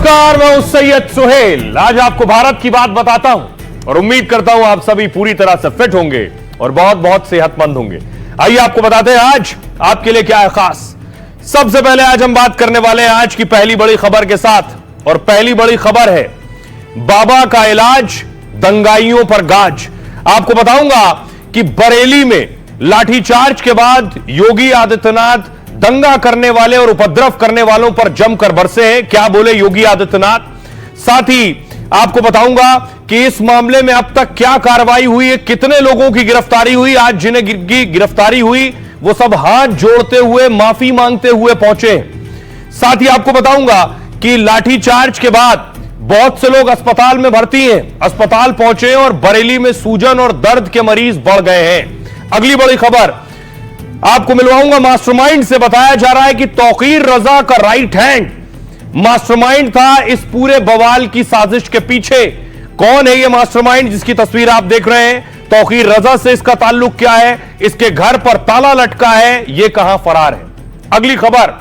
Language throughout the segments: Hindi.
नमस्कार, मैं हूं सैयद सुहेल। आज आपको भारत की बात बताता हूं और उम्मीद करता हूं आप सभी पूरी तरह से फिट होंगे और बहुत बहुत सेहतमंद होंगे। आइए आपको बताते हैं आज आपके लिए क्या है खास। सबसे पहले आज हम बात करने वाले हैं आज की पहली बड़ी खबर के साथ, और पहली बड़ी खबर है बाबा का इलाज, दंगाइयों पर गाज। आपको बताऊंगा कि बरेली में लाठीचार्ज के बाद योगी आदित्यनाथ दंगा करने वाले और उपद्रव करने वालों पर जमकर बरसे हैं। क्या बोले योगी आदित्यनाथ। साथ ही आपको बताऊंगा कि इस मामले में अब तक क्या कार्रवाई हुई है, कितने लोगों की गिरफ्तारी हुई। आज जिन्हें गिरफ्तारी हुई वो सब हाथ जोड़ते हुए, माफी मांगते हुए पहुंचे हैं। साथ ही आपको बताऊंगा कि लाठीचार्ज के बाद बहुत से लोग अस्पताल में भर्ती हैं, अस्पताल पहुंचे हैं और बरेली में सूजन और दर्द के मरीज बढ़ गए हैं। अगली बड़ी खबर आपको मिलवाऊंगा मास्टरमाइंड से। बताया जा रहा है कि तौकीर रजा का राइट हैंड मास्टरमाइंड था इस पूरे बवाल की साजिश के पीछे। कौन है यह मास्टरमाइंड जिसकी तस्वीर आप देख रहे हैं? तौकीर रजा से इसका ताल्लुक क्या है? इसके घर पर ताला लटका है, यह कहां फरार है? अगली खबर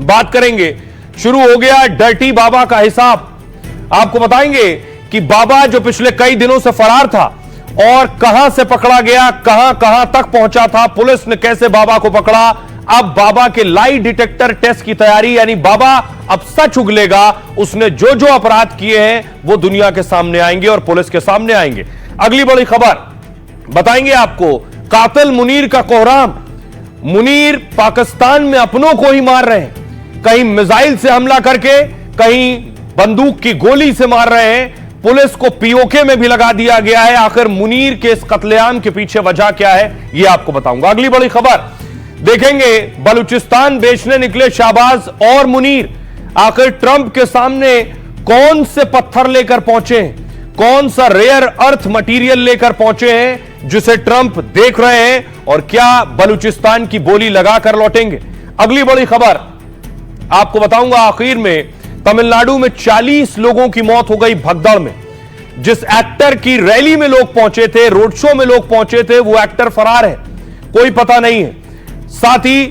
बात करेंगे। शुरू हो गया डर्टी बाबा का हिसाब। आपको बताएंगे कि बाबा जो पिछले कई दिनों से फरार था और कहां से पकड़ा गया, कहां कहां तक पहुंचा था, पुलिस ने कैसे बाबा को पकड़ा। अब बाबा के लाई डिटेक्टर टेस्ट की तैयारी, यानी बाबा अब सच उगलेगा। उसने जो जो अपराध किए हैं वो दुनिया के सामने आएंगे और पुलिस के सामने आएंगे। अगली बड़ी खबर बताएंगे आपको कातिल मुनीर का कोहराम। मुनीर पाकिस्तान में अपनों को ही मार रहे हैं, कहीं मिसाइल से हमला करके, कहीं बंदूक की गोली से मार रहे हैं। पुलिस को पीओके में भी लगा दिया गया है। आखिर मुनीर के इस कत्लेआम के पीछे वजह क्या है, यह आपको बताऊंगा। अगली बड़ी खबर देखेंगे बलूचिस्तान बेचने निकले शाहबाज और मुनीर। आखिर ट्रंप के सामने कौन से पत्थर लेकर पहुंचे हैं, कौन सा रेयर अर्थ मटेरियल लेकर पहुंचे हैं जिसे ट्रंप देख रहे हैं, और क्या बलूचिस्तान की बोली लगाकर लौटेंगे। अगली बड़ी खबर आपको बताऊंगा आखिर में। तमिलनाडु में 40 लोगों की मौत हो गई भगदड़ में। जिस एक्टर की रैली में लोग पहुंचे थे, रोड शो में लोग पहुंचे थे, वो एक्टर फरार है, कोई पता नहीं है। साथ ही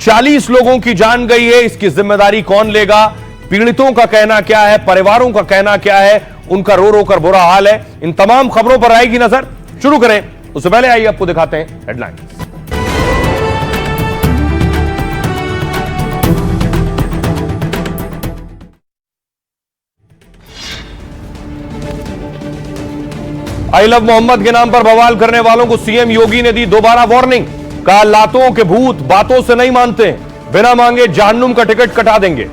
40 लोगों की जान गई है, इसकी जिम्मेदारी कौन लेगा? पीड़ितों का कहना क्या है, परिवारों का कहना क्या है, उनका रो रो कर बुरा हाल है। इन तमाम खबरों पर आएगी नजर। शुरू करें उससे पहले आइए आपको दिखाते हैं हेडलाइन। आई लव मोहम्मद के नाम पर बवाल करने वालों को सीएम योगी ने दी दोबारा वार्निंग। कहा लातों के भूत बातों से नहीं मानते, बिना मांगे जहन्नुम का टिकट कटा देंगे।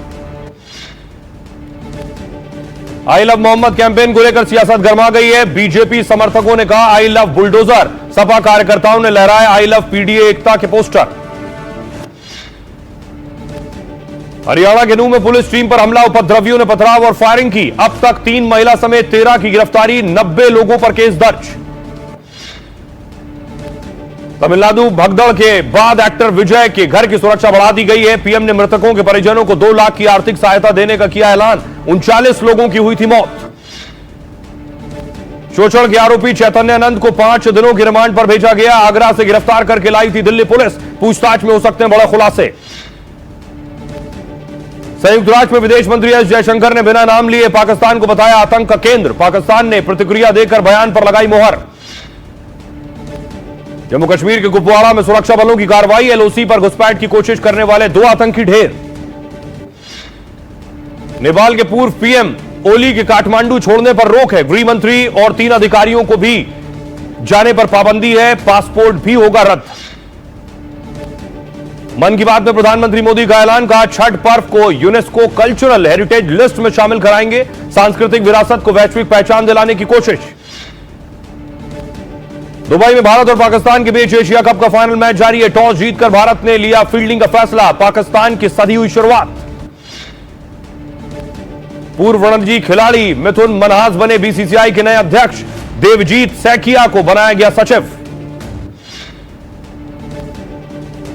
आई लव मोहम्मद कैंपेन को लेकर सियासत गर्मा गई है। बीजेपी समर्थकों ने कहा आई लव बुलडोजर, सपा कार्यकर्ताओं ने लहराए आई लव पीडीए एकता के पोस्टर। हरियाणा के नूह में पुलिस टीम पर हमला, उपद्रवियों ने पथराव और फायरिंग की। अब तक 3 महिला समेत 13 की गिरफ्तारी, 90 लोगों पर केस दर्ज। तमिलनाडु भगदड़ के बाद एक्टर विजय के घर की सुरक्षा बढ़ा दी गई है। पीएम ने मृतकों के परिजनों को 2 लाख की आर्थिक सहायता देने का किया ऐलान। 39 लोगों की हुई थी मौत। शोषण के आरोपी चैतन्यानंद को 5 दिनों की रिमांड पर भेजा गया। आगरा से गिरफ्तार करके लाई थी दिल्ली पुलिस। पूछताछ में हो सकते हैं बड़े खुलासे। संयुक्त राष्ट्र में विदेश मंत्री एस जयशंकर ने बिना नाम लिए पाकिस्तान को बताया आतंक का केंद्र। पाकिस्तान ने प्रतिक्रिया देकर बयान पर लगाई मोहर। जम्मू कश्मीर के कुपवाड़ा में सुरक्षा बलों की कार्रवाई, एलओसी पर घुसपैठ की कोशिश करने वाले 2 आतंकी ढेर। नेपाल के पूर्व पीएम ओली के काठमांडू छोड़ने पर रोक है। गृह मंत्री और 3 अधिकारियों को भी जाने पर पाबंदी है। पासपोर्ट भी होगा रद्द। मन की बात में प्रधानमंत्री मोदी का ऐलान, कहा छठ पर्व को यूनेस्को कल्चरल हेरिटेज लिस्ट में शामिल कराएंगे। सांस्कृतिक विरासत को वैश्विक पहचान दिलाने की कोशिश। दुबई में भारत और पाकिस्तान के बीच एशिया कप का फाइनल मैच जारी है। टॉस जीतकर भारत ने लिया फील्डिंग का फैसला। पाकिस्तान की सधी हुई शुरुआत। पूर्व रणजी खिलाड़ी मिथुन मनहास बने बीसीसीआई के नए अध्यक्ष। देवजीत सैकिया को बनाया गया सचिव।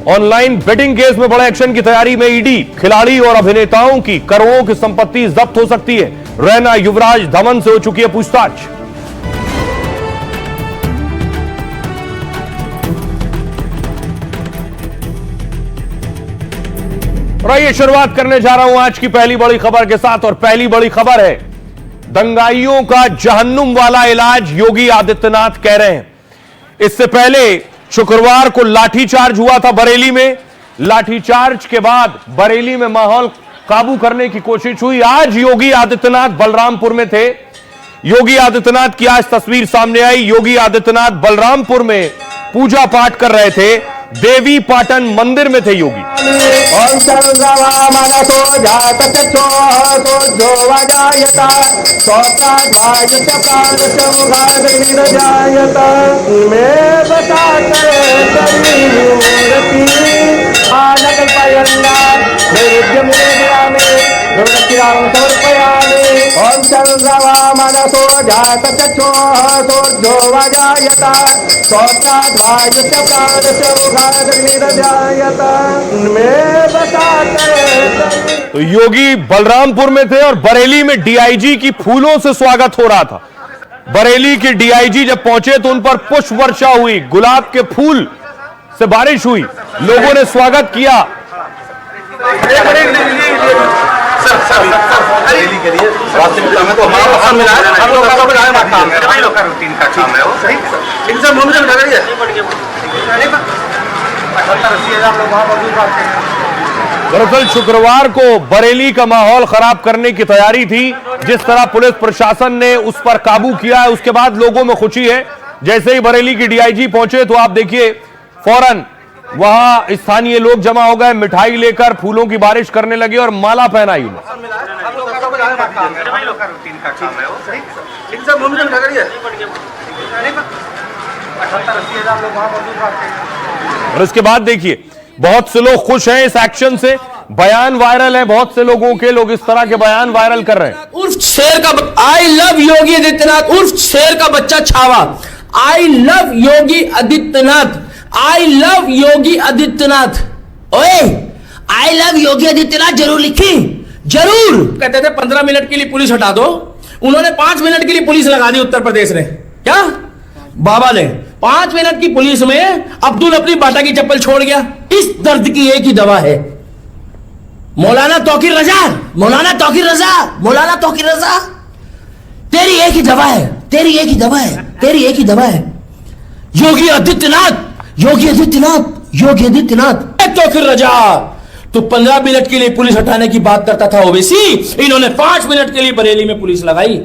ऑनलाइन बेटिंग केस में बड़े एक्शन की तैयारी में ईडी। खिलाड़ी और अभिनेताओं की करोड़ों की संपत्ति जब्त हो सकती है। रैना, युवराज, धवन से हो चुकी है पूछताछ। और आइए शुरुआत करने जा रहा हूं आज की पहली बड़ी खबर के साथ। और पहली बड़ी खबर है, दंगाइयों का जहन्नुम वाला इलाज योगी आदित्यनाथ कह रहे हैं। इससे पहले शुक्रवार को लाठीचार्ज हुआ था बरेली में। लाठीचार्ज के बाद बरेली में माहौल काबू करने की कोशिश हुई। आज योगी आदित्यनाथ बलरामपुर में थे। योगी आदित्यनाथ की आज तस्वीर सामने आई। योगी आदित्यनाथ बलरामपुर में पूजा पाठ कर रहे थे। देवी पाटन मंदिर में थे योगी। ओम चंद्रमा मनसो जात चक्षुर्जो वजायत सोत्राध्वायत प्राणस्य मुखाग्निर्जायत में बताते। तो योगी बलरामपुर में थे और बरेली में डीआईजी की फूलों से स्वागत हो रहा था। बरेली के डीआईजी जब पहुंचे तो उन पर पुष्प वर्षा हुई, गुलाब के फूल से बारिश हुई, लोगों ने स्वागत किया। रैली के लिए रास्ते में काम है तो हमारा पसंद मिला है। हम लोग का काम है, सभी लोग का रूटीन का काम है वो। सही इनसे मुझे लग रही है 78-80,000 लोग वहां मौजूद हैं। दरअसल शुक्रवार को बरेली का माहौल खराब करने की तैयारी थी। जिस तरह पुलिस प्रशासन ने उस पर काबू किया है, उसके बाद लोगों में खुशी है। जैसे ही बरेली की डीआईजी पहुंचे तो आप देखिए फौरन वहां स्थानीय लोग जमा हो गए, मिठाई लेकर फूलों की बारिश करने लगे और माला पहनाई उन्हें। और इसके बाद देखिए बहुत से लोग खुश हैं इस एक्शन से। बयान वायरल है बहुत से लोगों के, लोग इस तरह के बयान वायरल कर रहे हैं। उर्फ शेर का आई लव योगी आदित्यनाथ, उर्फ शेर का बच्चा छावा। I love Yogi Adityanath, I love Yogi Adityanath. ओए आई लव योगी आदित्यनाथ जरूर लिखी, जरूर। कहते थे 15 मिनट के लिए पुलिस हटा दो, उन्होंने 5 मिनट के लिए पुलिस लगा दी उत्तर प्रदेश ने। क्या बाबा ने 5 मिनट की पुलिस में अब्दुल अपनी बाटा की चप्पल छोड़ गया। इस दर्द की एक ही दवा है, मौलाना तौकीर रजा, मौलाना तौकीर रजा, मौलाना तौकीर रजा। तेरी एक ही दवा है, तेरी एक ही दवा है, तेरी एक ही दवा है, योगी आदित्यनाथ, योगी आदित्यनाथ, योगी आदित्यनाथ। तौकीर रजा तो 15 मिनट के लिए पुलिस हटाने की बात करता था ओवैसी, इन्होंने 5 मिनट के लिए बरेली में पुलिस लगाई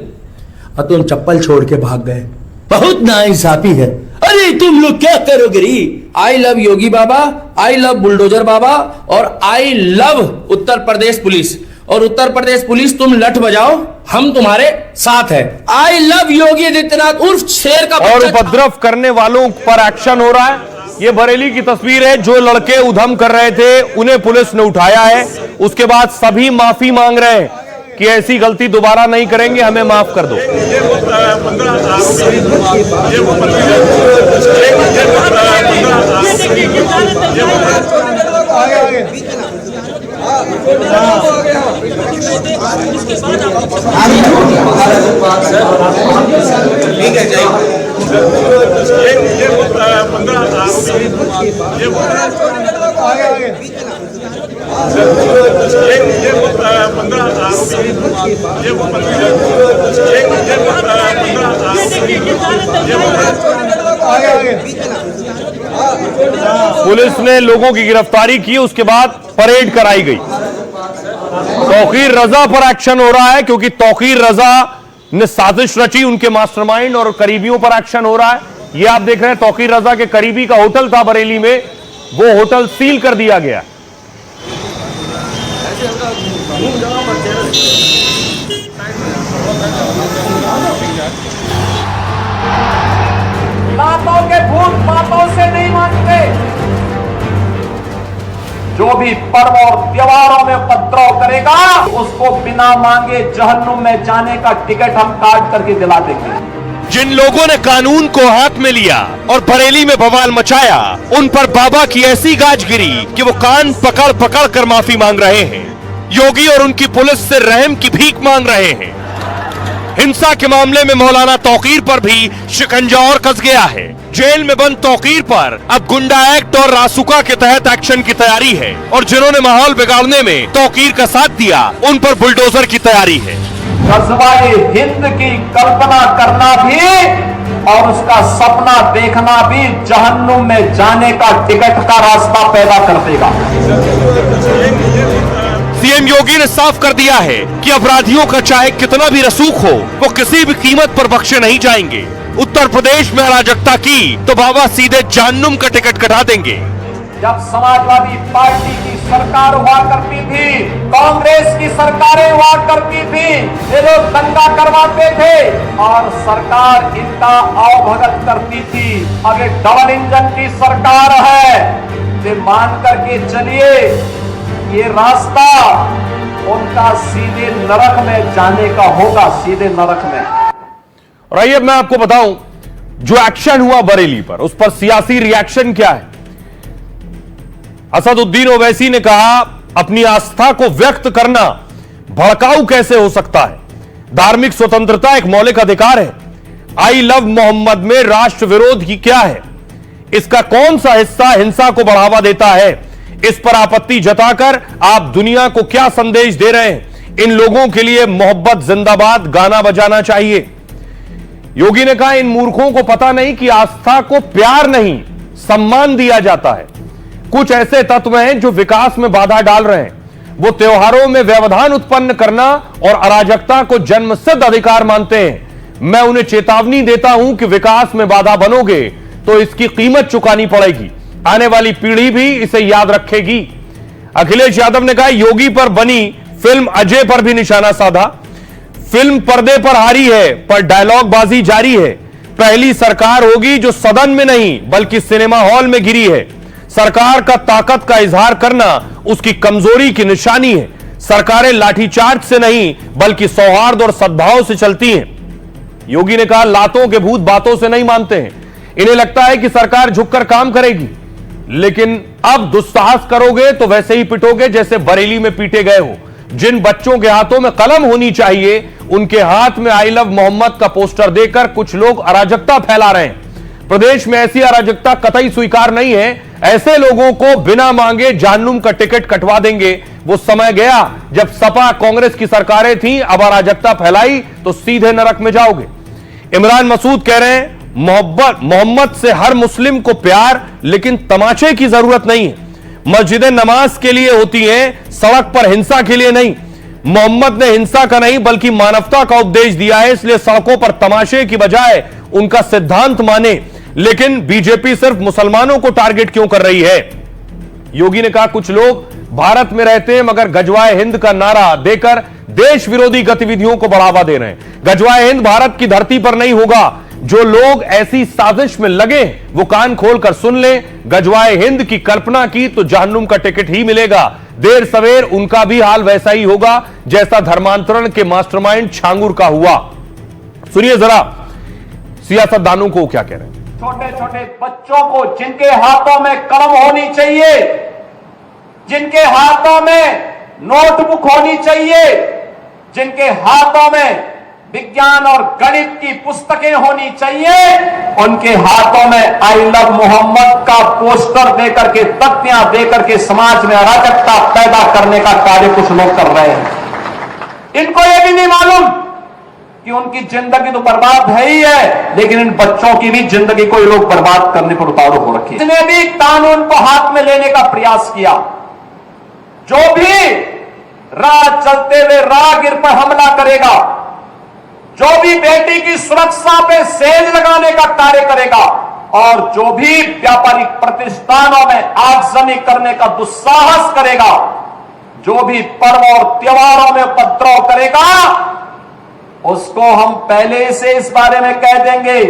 और तुम चप्पल छोड़ के भाग गए। बहुत नाइंसाफी है। अरे तुम लोग क्या करोगे री? I love Yogi Baba, I love bulldozer Baba और I love Uttar Pradesh police. और उत्तर प्रदेश पुलिस तुम लठ बजाओ, हम तुम्हारे साथ है। आई लव योगी आदित्यनाथ उर्फ शेर का। और उपद्रव करने वालों पर एक्शन हो रहा है। ये बरेली की तस्वीर है। जो लड़के उधम कर रहे थे उन्हें पुलिस ने उठाया है। उसके बाद सभी माफी मांग रहे हैं कि ऐसी गलती दोबारा नहीं करेंगे, हमें माफ कर दो। पुलिस ने लोगों की गिरफ्तारी की, उसके बाद परेड कराई गई। तौकीर रजा पर एक्शन हो रहा है क्योंकि तौकीर रजा ने साजिश रची, उनके मास्टरमाइंड और करीबियों पर एक्शन हो रहा है। ये आप देख रहे हैं तौकीर रजा के करीबी का होटल था बरेली में, वो होटल सील कर दिया गया। बातों के भूत बातों से नहीं मानते। जो भी पर्व और त्योहारों में उपद्रव करेगा उसको बिना मांगे जहन्नुम में जाने का टिकट हम काट करके दिला देंगे। जिन लोगों ने कानून को हाथ में लिया और बरेली में बवाल मचाया, उन पर बाबा की ऐसी गाज गिरी कि वो कान पकड़ पकड़ कर माफी मांग रहे हैं। योगी और उनकी पुलिस से रहम की भीख मांग रहे हैं। हिंसा के मामले में मौलाना तौकीर पर भी शिकंजा और कस गया है। जेल में बंद तौकीर पर अब गुंडा एक्ट और रासुका के तहत एक्शन की तैयारी है और जिन्होंने माहौल बिगाड़ने में तौकीर का साथ दिया उन पर बुलडोजर की तैयारी है। गज़वाए हिंद की कल्पना करना भी और उसका सपना देखना भी जहन्नुम में जाने का टिकट का रास्ता पैदा कर देगा। सीएम योगी ने साफ कर दिया है कि अपराधियों का चाहे कितना भी रसूख हो वो किसी भी कीमत पर बख्शे नहीं जाएंगे। उत्तर प्रदेश में अराजकता की तो बाबा सीधे जहन्नुम का टिकट कटा देंगे। जब समाजवादी पार्टी की सरकार हुआ करती थी, कांग्रेस की सरकारें हुआ करती थी, ये लोग दंगा करवाते थे और सरकार इनका अवभगत करती थी। अब ये डबल इंजन की सरकार है, ये मान करके चलिए ये रास्ता उनका सीधे नरक में जाने का होगा, सीधे नरक में। और आइए मैं आपको बताऊं जो एक्शन हुआ बरेली पर, उस पर सियासी रिएक्शन क्या है। असदुद्दीन ओवैसी ने कहा अपनी आस्था को व्यक्त करना भड़काऊ कैसे हो सकता है, धार्मिक स्वतंत्रता एक मौलिक अधिकार है। आई लव मोहम्मद में राष्ट्र विरोध की क्या है, इसका कौन सा हिस्सा हिंसा को बढ़ावा देता है, इस पर आपत्ति जताकर आप दुनिया को क्या संदेश दे रहे हैं। इन लोगों के लिए मोहब्बत जिंदाबाद गाना बजाना चाहिए। योगी ने कहा इन मूर्खों को पता नहीं कि आस्था को प्यार नहीं सम्मान दिया जाता है। कुछ ऐसे तत्व हैं जो विकास में बाधा डाल रहे हैं, वो त्योहारों में व्यवधान उत्पन्न करना और अराजकता को जन्मसिद्ध अधिकार मानते हैं। मैं उन्हें चेतावनी देता हूं कि विकास में बाधा बनोगे तो इसकी कीमत चुकानी पड़ेगी, आने वाली पीढ़ी भी इसे याद रखेगी। अखिलेश यादव ने कहा योगी पर बनी फिल्म अजय पर भी निशाना साधा। फिल्म पर्दे पर हारी है पर डायलॉग बाजी जारी है। पहली सरकार होगी जो सदन में नहीं बल्कि सिनेमा हॉल में गिरी है। सरकार का ताकत का इजहार करना उसकी कमजोरी की निशानी है। सरकारें लाठीचार्ज से नहीं बल्कि सौहार्द और सद्भाव से चलती हैं। योगी ने कहा लातों के भूत बातों से नहीं मानते हैं। इन्हें लगता है कि सरकार झुककर काम करेगी, लेकिन अब दुस्साहस करोगे तो वैसे ही पिटोगे जैसे बरेली में पीटे गए हो। जिन बच्चों के हाथों में कलम होनी चाहिए उनके हाथ में आई लव मोहम्मद का पोस्टर देकर कुछ लोग अराजकता फैला रहे हैं। प्रदेश में ऐसी अराजकता कतई स्वीकार नहीं है। ऐसे लोगों को बिना मांगे जहन्नुम का टिकट कटवा देंगे। वो समय गया जब सपा कांग्रेस की सरकारें थीं, अब अराजकता फैलाई तो सीधे नरक में जाओगे। इमरान मसूद कह रहे हैं मोहम्मद से हर मुस्लिम को प्यार, लेकिन तमाचे की जरूरत नहीं है। मस्जिदें नमाज के लिए होती हैं, सड़क पर हिंसा के लिए नहीं। मोहम्मद ने हिंसा का नहीं बल्कि मानवता का उपदेश दिया है, इसलिए सड़कों पर तमाशे की बजाय उनका सिद्धांत माने। लेकिन बीजेपी सिर्फ मुसलमानों को टारगेट क्यों कर रही है? योगी ने कहा कुछ लोग भारत में रहते हैं मगर गजवाए हिंद का नारा देकर देश विरोधी गतिविधियों को बढ़ावा दे रहे हैं। गजवाए हिंद भारत की धरती पर नहीं होगा। जो लोग ऐसी साजिश में लगे वो कान खोलकर सुन लें। गजवाए हिंद की कल्पना की तो जहन्नुम का टिकट ही मिलेगा। देर सवेर उनका भी हाल वैसा ही होगा जैसा धर्मांतरण के मास्टरमाइंड छांगुर का हुआ। सुनिए जरा सियासतदानों को क्या कह रहे हैं। छोटे छोटे बच्चों को जिनके हाथों में कलम होनी चाहिए, जिनके हाथों में नोटबुक होनी चाहिए, जिनके हाथों में विज्ञान और गणित की पुस्तकें होनी चाहिए, उनके हाथों में आई लव मोहम्मद का पोस्टर देकर के, तख्तियां देकर के समाज में अराजकता पैदा करने का कार्य कुछ लोग कर रहे हैं। इनको यह भी नहीं मालूम कि उनकी जिंदगी तो बर्बाद है ही है, लेकिन इन बच्चों की भी जिंदगी को ये लोग बर्बाद करने पर उतारू हो रखे। इसने भी कानून को हाथ में लेने का प्रयास किया। जो भी राह चलते हुए राहगीर पर हमला करेगा, जो भी बेटी की सुरक्षा पे सेज लगाने का कार्य करेगा और जो भी व्यापारिक प्रतिष्ठानों में आगजनी करने का दुस्साहस करेगा, जो भी पर्व और त्योहारों में उपद्रव करेगा, उसको हम पहले से इस बारे में कह देंगे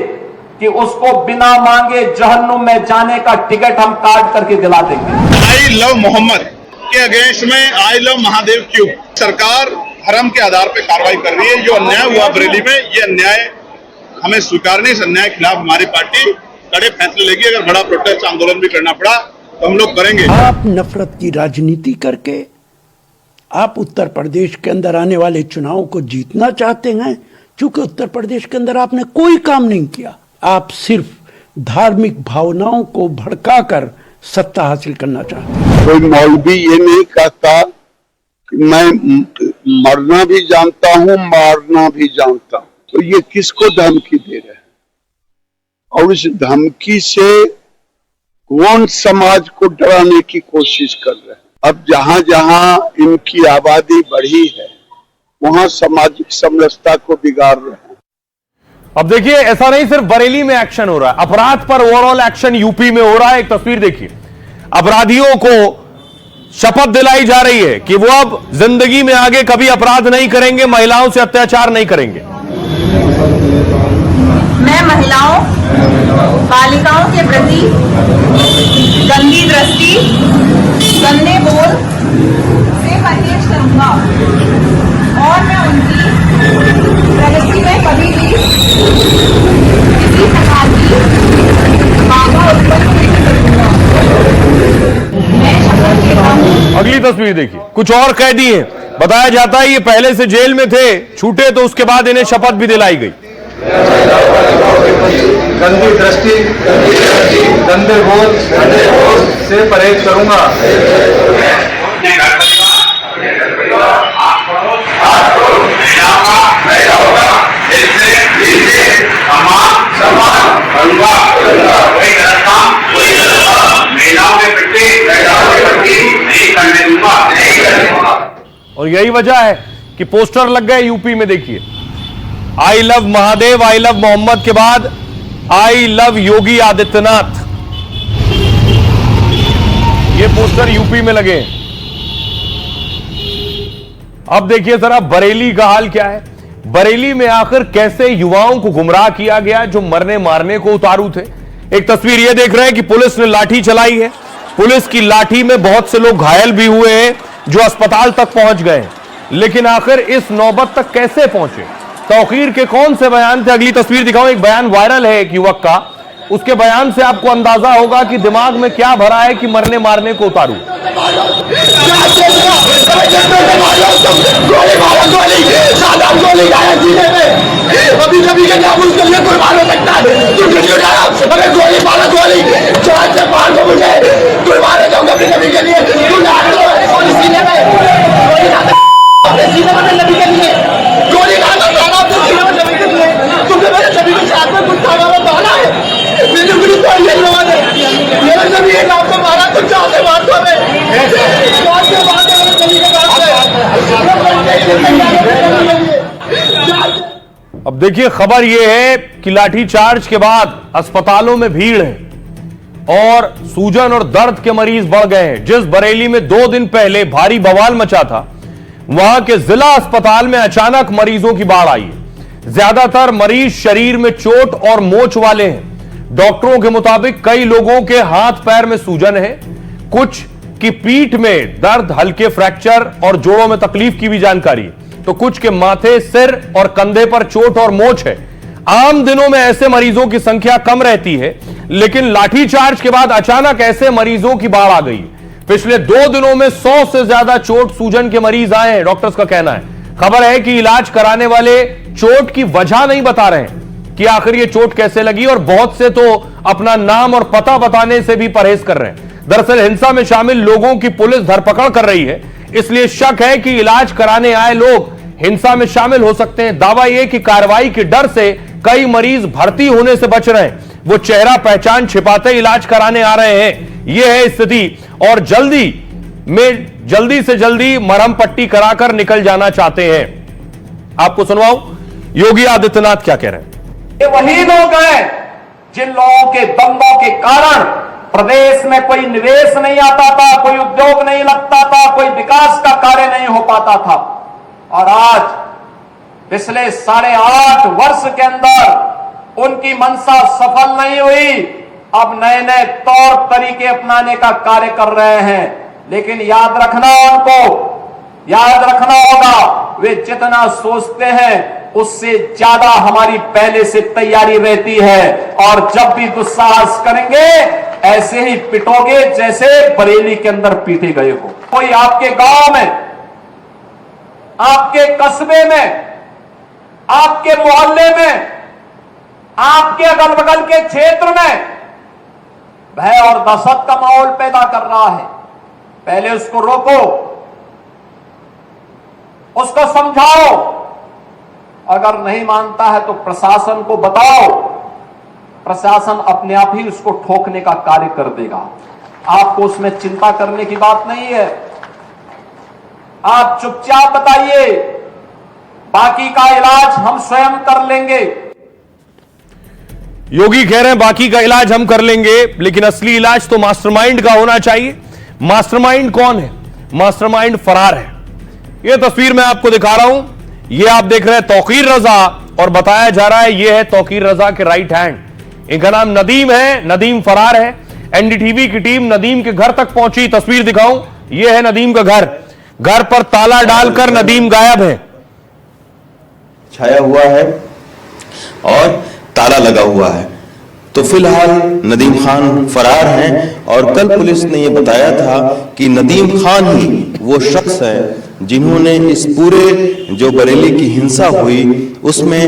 कि उसको बिना मांगे जहन्नुम में जाने का टिकट हम काट करके दिला देंगे। आई लव मोहम्मद के अगेंस्ट में आई लव महादेव क्यों? सरकार धर्म के आधार पर कार्रवाई कर रही है। जो अन्याय हुआ बरेली में, ये अन्याय हमें स्वीकार नहीं। इस अन्याय के खिलाफ हमारी पार्टी कड़े फैसले लेगी। अगर बड़ा प्रोटेस्ट आंदोलन भी करना पड़ा तो हम लोग करेंगे। आप नफरत की राजनीति करके आप उत्तर प्रदेश के अंदर आने वाले चुनाव को जीतना चाहते हैं, चूंकि उत्तर प्रदेश के अंदर आपने कोई काम नहीं किया, आप सिर्फ धार्मिक भावनाओं को भड़काकर सत्ता हासिल करना चाहते हैं। कोई मौलवी ये नहीं कहता कि मैं मरना भी जानता हूं, मारना भी जानता हूं, तो ये किसको धमकी दे रहे हैं? और इस धमकी से कौन समाज को डराने की कोशिश कर रहे हैं? अब जहां जहां इनकी आबादी बढ़ी है वहां सामाजिक समरसता को बिगाड़ रहे हैं। अब देखिए, ऐसा नहीं सिर्फ बरेली में एक्शन हो रहा है, अपराध पर ओवरऑल एक्शन यूपी में हो रहा है। एक तस्वीर देखिए, अपराधियों को शपथ दिलाई जा रही है कि वो अब जिंदगी में आगे कभी अपराध नहीं करेंगे, महिलाओं से अत्याचार नहीं करेंगे। मैं महिलाओं, बालिकाओं के प्रति गंदी दृष्टि, गंदे बोल से परहेज करूंगा और मैं उनकी प्रगति में कभी भी किसी प्रकार की बाधा उत्पन्न नहीं करूंगा। मैं शपथ लेता हूं। अगली तस्वीर देखिए, कुछ और कैदी हैं। बताया जाता है ये पहले से जेल में थे, छूटे तो उसके बाद इन्हें शपथ भी दिलाई गई। गंदी दृष्टि, गंदे बोल से परहेज करूंगा। और यही वजह है कि पोस्टर लग गए यूपी में। देखिए, I love Mahadev, I love Mohammad के बाद आई लव योगी आदित्यनाथ, ये पोस्टर यूपी में लगे। अब देखिए जरा बरेली का हाल क्या है। बरेली में आखिर कैसे युवाओं को गुमराह किया गया जो मरने मारने को उतारू थे। एक तस्वीर ये देख रहे हैं कि पुलिस ने लाठी चलाई है। पुलिस की लाठी में बहुत से लोग घायल भी हुए हैं जो अस्पताल तक पहुंच गए, लेकिन आखिर इस नौबत तक कैसे पहुंचे, तौकीर के कौन से बयान थे। अगली तस्वीर दिखाऊं, एक बयान वायरल है एक युवक का, उसके बयान से आपको अंदाजा होगा कि दिमाग में क्या भरा है कि मरने मारने को उतारू। अब देखिए, खबर यह है कि लाठीचार्ज के बाद अस्पतालों में भीड़ है और सूजन और दर्द के मरीज बढ़ गए हैं। जिस बरेली में 2 दिन पहले भारी बवाल मचा था, वहां के जिला अस्पताल में अचानक मरीजों की बाढ़ आई है। ज्यादातर मरीज शरीर में चोट और मोच वाले हैं। डॉक्टरों के मुताबिक कई लोगों के हाथ पैर में सूजन है, कुछ की पीठ में दर्द, हल्के फ्रैक्चर और जोड़ों में तकलीफ की भी जानकारी है, तो कुछ के माथे, सिर और कंधे पर चोट और मोच है। आम दिनों में ऐसे मरीजों की संख्या कम रहती है, लेकिन लाठीचार्ज के बाद अचानक ऐसे मरीजों की बाढ़ आ गई। पिछले 2 दिनों में 100 से ज्यादा चोट सूजन के मरीज आए हैं, डॉक्टर्स का कहना है। खबर है कि इलाज कराने वाले चोट की वजह नहीं बता रहे हैं कि आखिर ये चोट कैसे लगी, और बहुत से तो अपना नाम और पता बताने से भी परहेज कर रहे हैं। दरअसल हिंसा में शामिल लोगों की पुलिस धरपकड़ कर रही है, इसलिए शक है कि इलाज कराने आए लोग हिंसा में शामिल हो सकते हैं। दावा यह कि कार्रवाई के डर से कई मरीज भर्ती होने से बच रहे हैं, वो चेहरा पहचान छिपाते इलाज कराने आ रहे हैं। यह है स्थिति, और जल्दी से जल्दी मरहम पट्टी कराकर निकल जाना चाहते हैं। आपको सुनवाऊं योगी आदित्यनाथ क्या कह रहे हैं। ये वही लोग हैं जिन लोगों के दंगों के कारण प्रदेश में कोई निवेश नहीं आता था, कोई उद्योग नहीं लगता था, कोई विकास का कार्य नहीं हो पाता था, और आज पिछले 8.5 वर्ष के अंदर उनकी मंशा सफल नहीं हुई। अब नए नए तौर तरीके अपनाने का कार्य कर रहे हैं, लेकिन याद रखना होगा, वे जितना सोचते हैं उससे ज्यादा हमारी पहले से तैयारी रहती है, और जब भी दुस्साहस करेंगे ऐसे ही पिटोगे जैसे बरेली के अंदर पीटे गए हो। कोई आपके गांव में, आपके कस्बे में आपके मोहल्ले में, आपके अगल बगल के क्षेत्र में भय और दहशत का माहौल पैदा कर रहा है। पहले उसको रोको, उसको समझाओ, अगर नहीं मानता है तो प्रशासन को बताओ, प्रशासन अपने आप ही उसको ठोकने का कार्य कर देगा। आपको उसमें चिंता करने की बात नहीं है। आप चुपचाप बताइए, बाकी का इलाज हम स्वयं कर लेंगे। योगी कह रहे हैं बाकी का इलाज हम कर लेंगे, लेकिन असली इलाज तो मास्टरमाइंड का होना चाहिए। मास्टरमाइंड कौन है? मास्टरमाइंड फरार है। यह तस्वीर मैं आपको दिखा रहा हूं, यह आप देख रहे हैं तौकीर रजा, और बताया जा रहा है यह है तौकीर रजा के राइट हैंड। इनका नाम नदीम है, नदीम फरार है। एनडीटीवी की टीम नदीम के घर तक पहुंची। तस्वीर दिखाऊं, यह है नदीम का घर। घर पर ताला डालकर नदीम गायब है। छाया हुआ है और ताला लगा हुआ है। तो फिलहाल नदीम खान फरार हैं और कल पुलिस ने यह बताया था कि नदीम खान ही वो शख्स है जिन्होंने इस पूरे जो बरेली की हिंसा हुई उसमें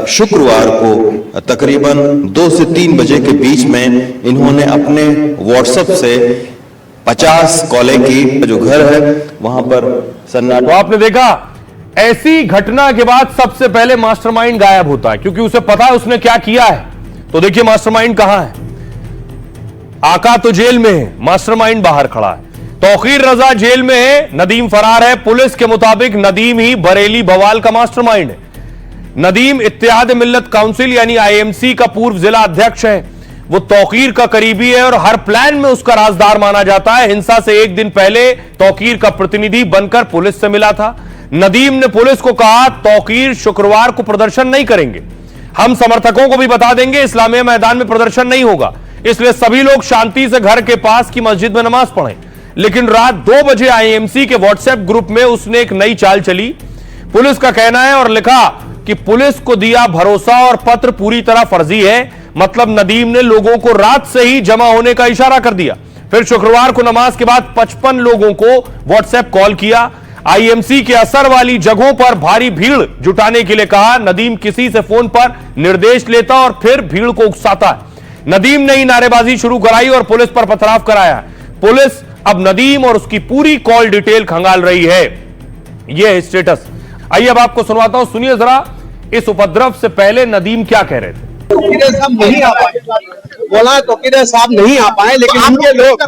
शुक्रवार को तकरीबन 2 से 3 बजे के बीच में इन्होंने अपने व्हाट्सएप से 50 कॉलें की। जो घर है वहां पर सन्नाटा। तो आपने देखा, ऐसी घटना के बाद सबसे पहले मास्टरमाइंड गायब होता है, क्योंकि उसे पता है उसने क्या किया है। तो देखिए मास्टरमाइंड कहां है। आका तो जेल में है, मास्टरमाइंड बाहर खड़ा है। तौकीर रजा जेल में है, नदीम फरार है। पुलिस के मुताबिक नदीम ही बरेली बवाल का मास्टरमाइंड है। नदीम इत्तेहाद मिल्लत काउंसिल यानी आईएमसी का पूर्व जिला अध्यक्ष है। वो तौकीर का करीबी है और हर प्लान में उसका राजदार माना जाता है। हिंसा से एक दिन पहले तौकीर का प्रतिनिधि बनकर पुलिस से मिला था। नदीम ने पुलिस को कहा तौकीर शुक्रवार को प्रदर्शन नहीं करेंगे, हम समर्थकों को भी बता देंगे इस्लामिया मैदान में प्रदर्शन नहीं होगा, इसलिए सभी लोग शांति से घर के पास की मस्जिद में नमाज पढ़ें। लेकिन रात 2 बजे आईएमसी के व्हाट्सएप ग्रुप में उसने एक नई चाल चली। पुलिस का कहना है और लिखा कि पुलिस को दिया भरोसा और पत्र पूरी तरह फर्जी है। मतलब नदीम ने लोगों को रात से ही जमा होने का इशारा कर दिया। फिर शुक्रवार को नमाज के बाद 55 लोगों को व्हाट्सएप कॉल किया। आईएमसी के असर वाली जगहों पर भारी भीड़ जुटाने के लिए कहा। नदीम किसी से फोन पर निर्देश लेता और फिर भीड़ को उकसाता है। नदीम ने ही नारेबाजी शुरू कराई और पुलिस पर पथराव कराया। पुलिस अब नदीम और उसकी पूरी कॉल डिटेल खंगाल रही है। यह स्टेटस। आइए अब आपको सुनवाता हूं, सुनिए जरा इस उपद्रव से पहले नदीम क्या कह रहे थे। तौकीर साहब नहीं आ पाए, बोला तौकीर साहब नहीं आ पाए, लेकिन उनके लोग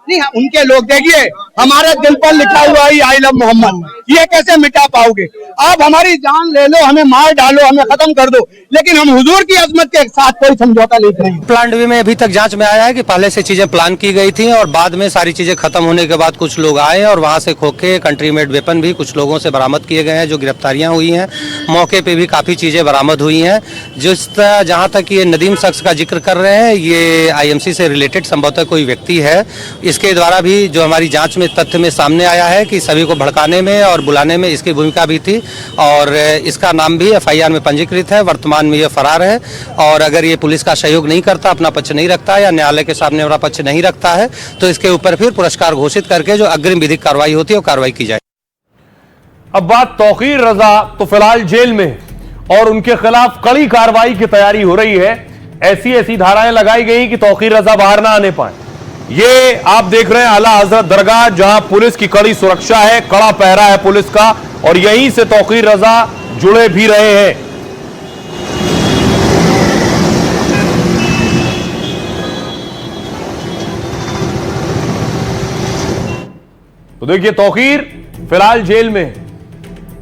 नहीं, उनके लोग देखिए हमारे दिल पर लिखा हुआ है आई लव मोहम्मद, ये कैसे मिटा पाओगे आप? हमारी जान ले लो, हमें मार डालो, हमें खत्म कर दो, लेकिन हम हुजूर की अजमत के साथ कोई समझौता नहीं करेंगे। प्लान बी में अभी तक जांच में आया है कि पहले से चीजें प्लान की गई थी और बाद में सारी चीजें खत्म होने के बाद कुछ लोग आए और वहां से खोखे कंट्री मेड वेपन भी कुछ लोगों से बरामद किए गए हैं। जो गिरफ्तारियां हुई हैं मौके पे भी काफी चीजें बरामद हुई हैं। जहां तक ये नदीम शख्स का जिक्र कर रहे हैं, ये आईएमसी से रिलेटेड संभवतः कोई व्यक्ति है। इसके द्वारा भी जो हमारी जांच में तथ्य में सामने आया है कि सभी को भड़काने में और बुलाने में इसकी भूमिका भी थी और इसका नाम भी एफआईआर में पंजीकृत है। वर्तमान में ये फरार है और अगर ये पुलिस का सहयोग नहीं करता, अपना पक्ष नहीं रखता या न्यायालय के सामने अपना पक्ष नहीं रखता है तो इसके ऊपर फिर पुरस्कार घोषित करके जो अग्रिम विधिक कार्रवाई होती है वो कार्रवाई की जाए। अब बात तौकीर रजा तो फिलहाल जेल में और उनके खिलाफ कड़ी कार्रवाई की तैयारी हो रही है। ऐसी धाराएं लगाई गई कि तौकीर रजा बाहर ना आने पाए। ये आप देख रहे हैं आला हजरत दरगाह, जहां पुलिस की कड़ी सुरक्षा है, कड़ा पहरा है पुलिस का और यहीं से तौकीर रजा जुड़े भी रहे हैं। तो देखिए तौकीर फिलहाल जेल में।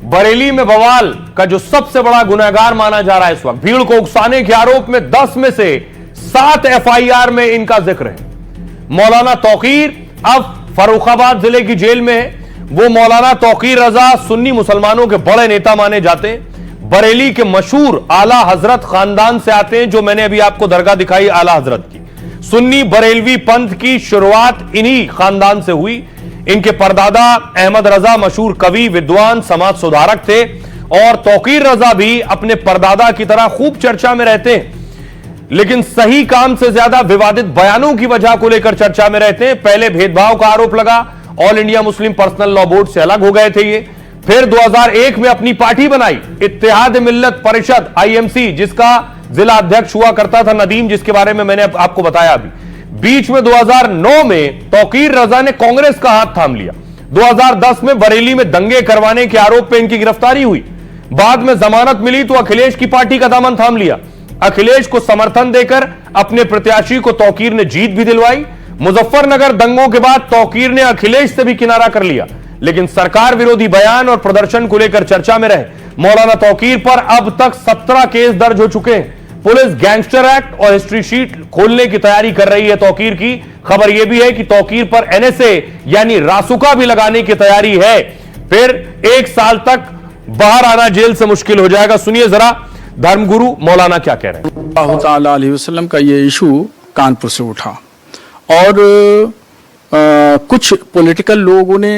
बरेली में बवाल का जो सबसे बड़ा गुनहगार माना जा रहा है इस वक्त, भीड़ को उकसाने के आरोप में 10 में से 7 एफआईआर में इनका जिक्र है। मौलाना तौकीर अब फर्रुखाबाद जिले की जेल में है। वो मौलाना तौकीर रजा सुन्नी मुसलमानों के बड़े नेता माने जाते हैं। बरेली के मशहूर आला हजरत खानदान से आते हैं, जो मैंने अभी आपको दरगाह दिखाई आला हजरत की। सुन्नी बरेलवी पंथ की शुरुआत इन्हीं खानदान से हुई। इनके परदादा अहमद रजा मशहूर कवि, विद्वान, समाज सुधारक थे और तौकीर रजा भी अपने परदादा की तरह खूब चर्चा में रहते हैं, लेकिन सही काम से ज्यादा विवादित बयानों की वजह को लेकर चर्चा में रहते हैं। पहले भेदभाव का आरोप लगा, all India Muslim personal law board से अलग हो गए थे ये। फिर 2001 में अपनी पार्टी बनाई, इत्तेहाद मिल्लत परिषद IMC, जिसका जिला अध्यक्ष हुआ करता था नदीम, जिसके बारे में मैंने आपको बताया अभी। बीच में 2009 में तौकीर रजा ने कांग्रेस का हाथ थाम लिया। 2010 में बरेली में दंगे करवाने के आरोप में इनकी गिरफ्तारी हुई। बाद में जमानत मिली तो अखिलेश की पार्टी का दामन थाम लिया। अखिलेश को समर्थन देकर अपने प्रत्याशी को तौकीर ने जीत भी दिलवाई। मुजफ्फरनगर दंगों के बाद तौकीर ने अखिलेश से भी किनारा कर लिया, लेकिन सरकार विरोधी बयान और प्रदर्शन को लेकर चर्चा में रहे। मौलाना तौकीर पर अब तक 17 केस दर्ज हो चुके हैं। पुलिस गैंगस्टर एक्ट और हिस्ट्री शीट खोलने की तैयारी कर रही है तौकीर की। खबर यह भी है कि तौकीर पर NSA यानी रासुका भी लगाने की तैयारी है। फिर 1 साल तक बाहर आना जेल से मुश्किल हो जाएगा। सुनिए जरा धर्मगुरु मौलाना क्या कह रहे हैं। सल्लल्लाहु तआला अलैहि वसल्लम का ये इशू कानपुर से उठा और कुछ पॉलिटिकल लोगों ने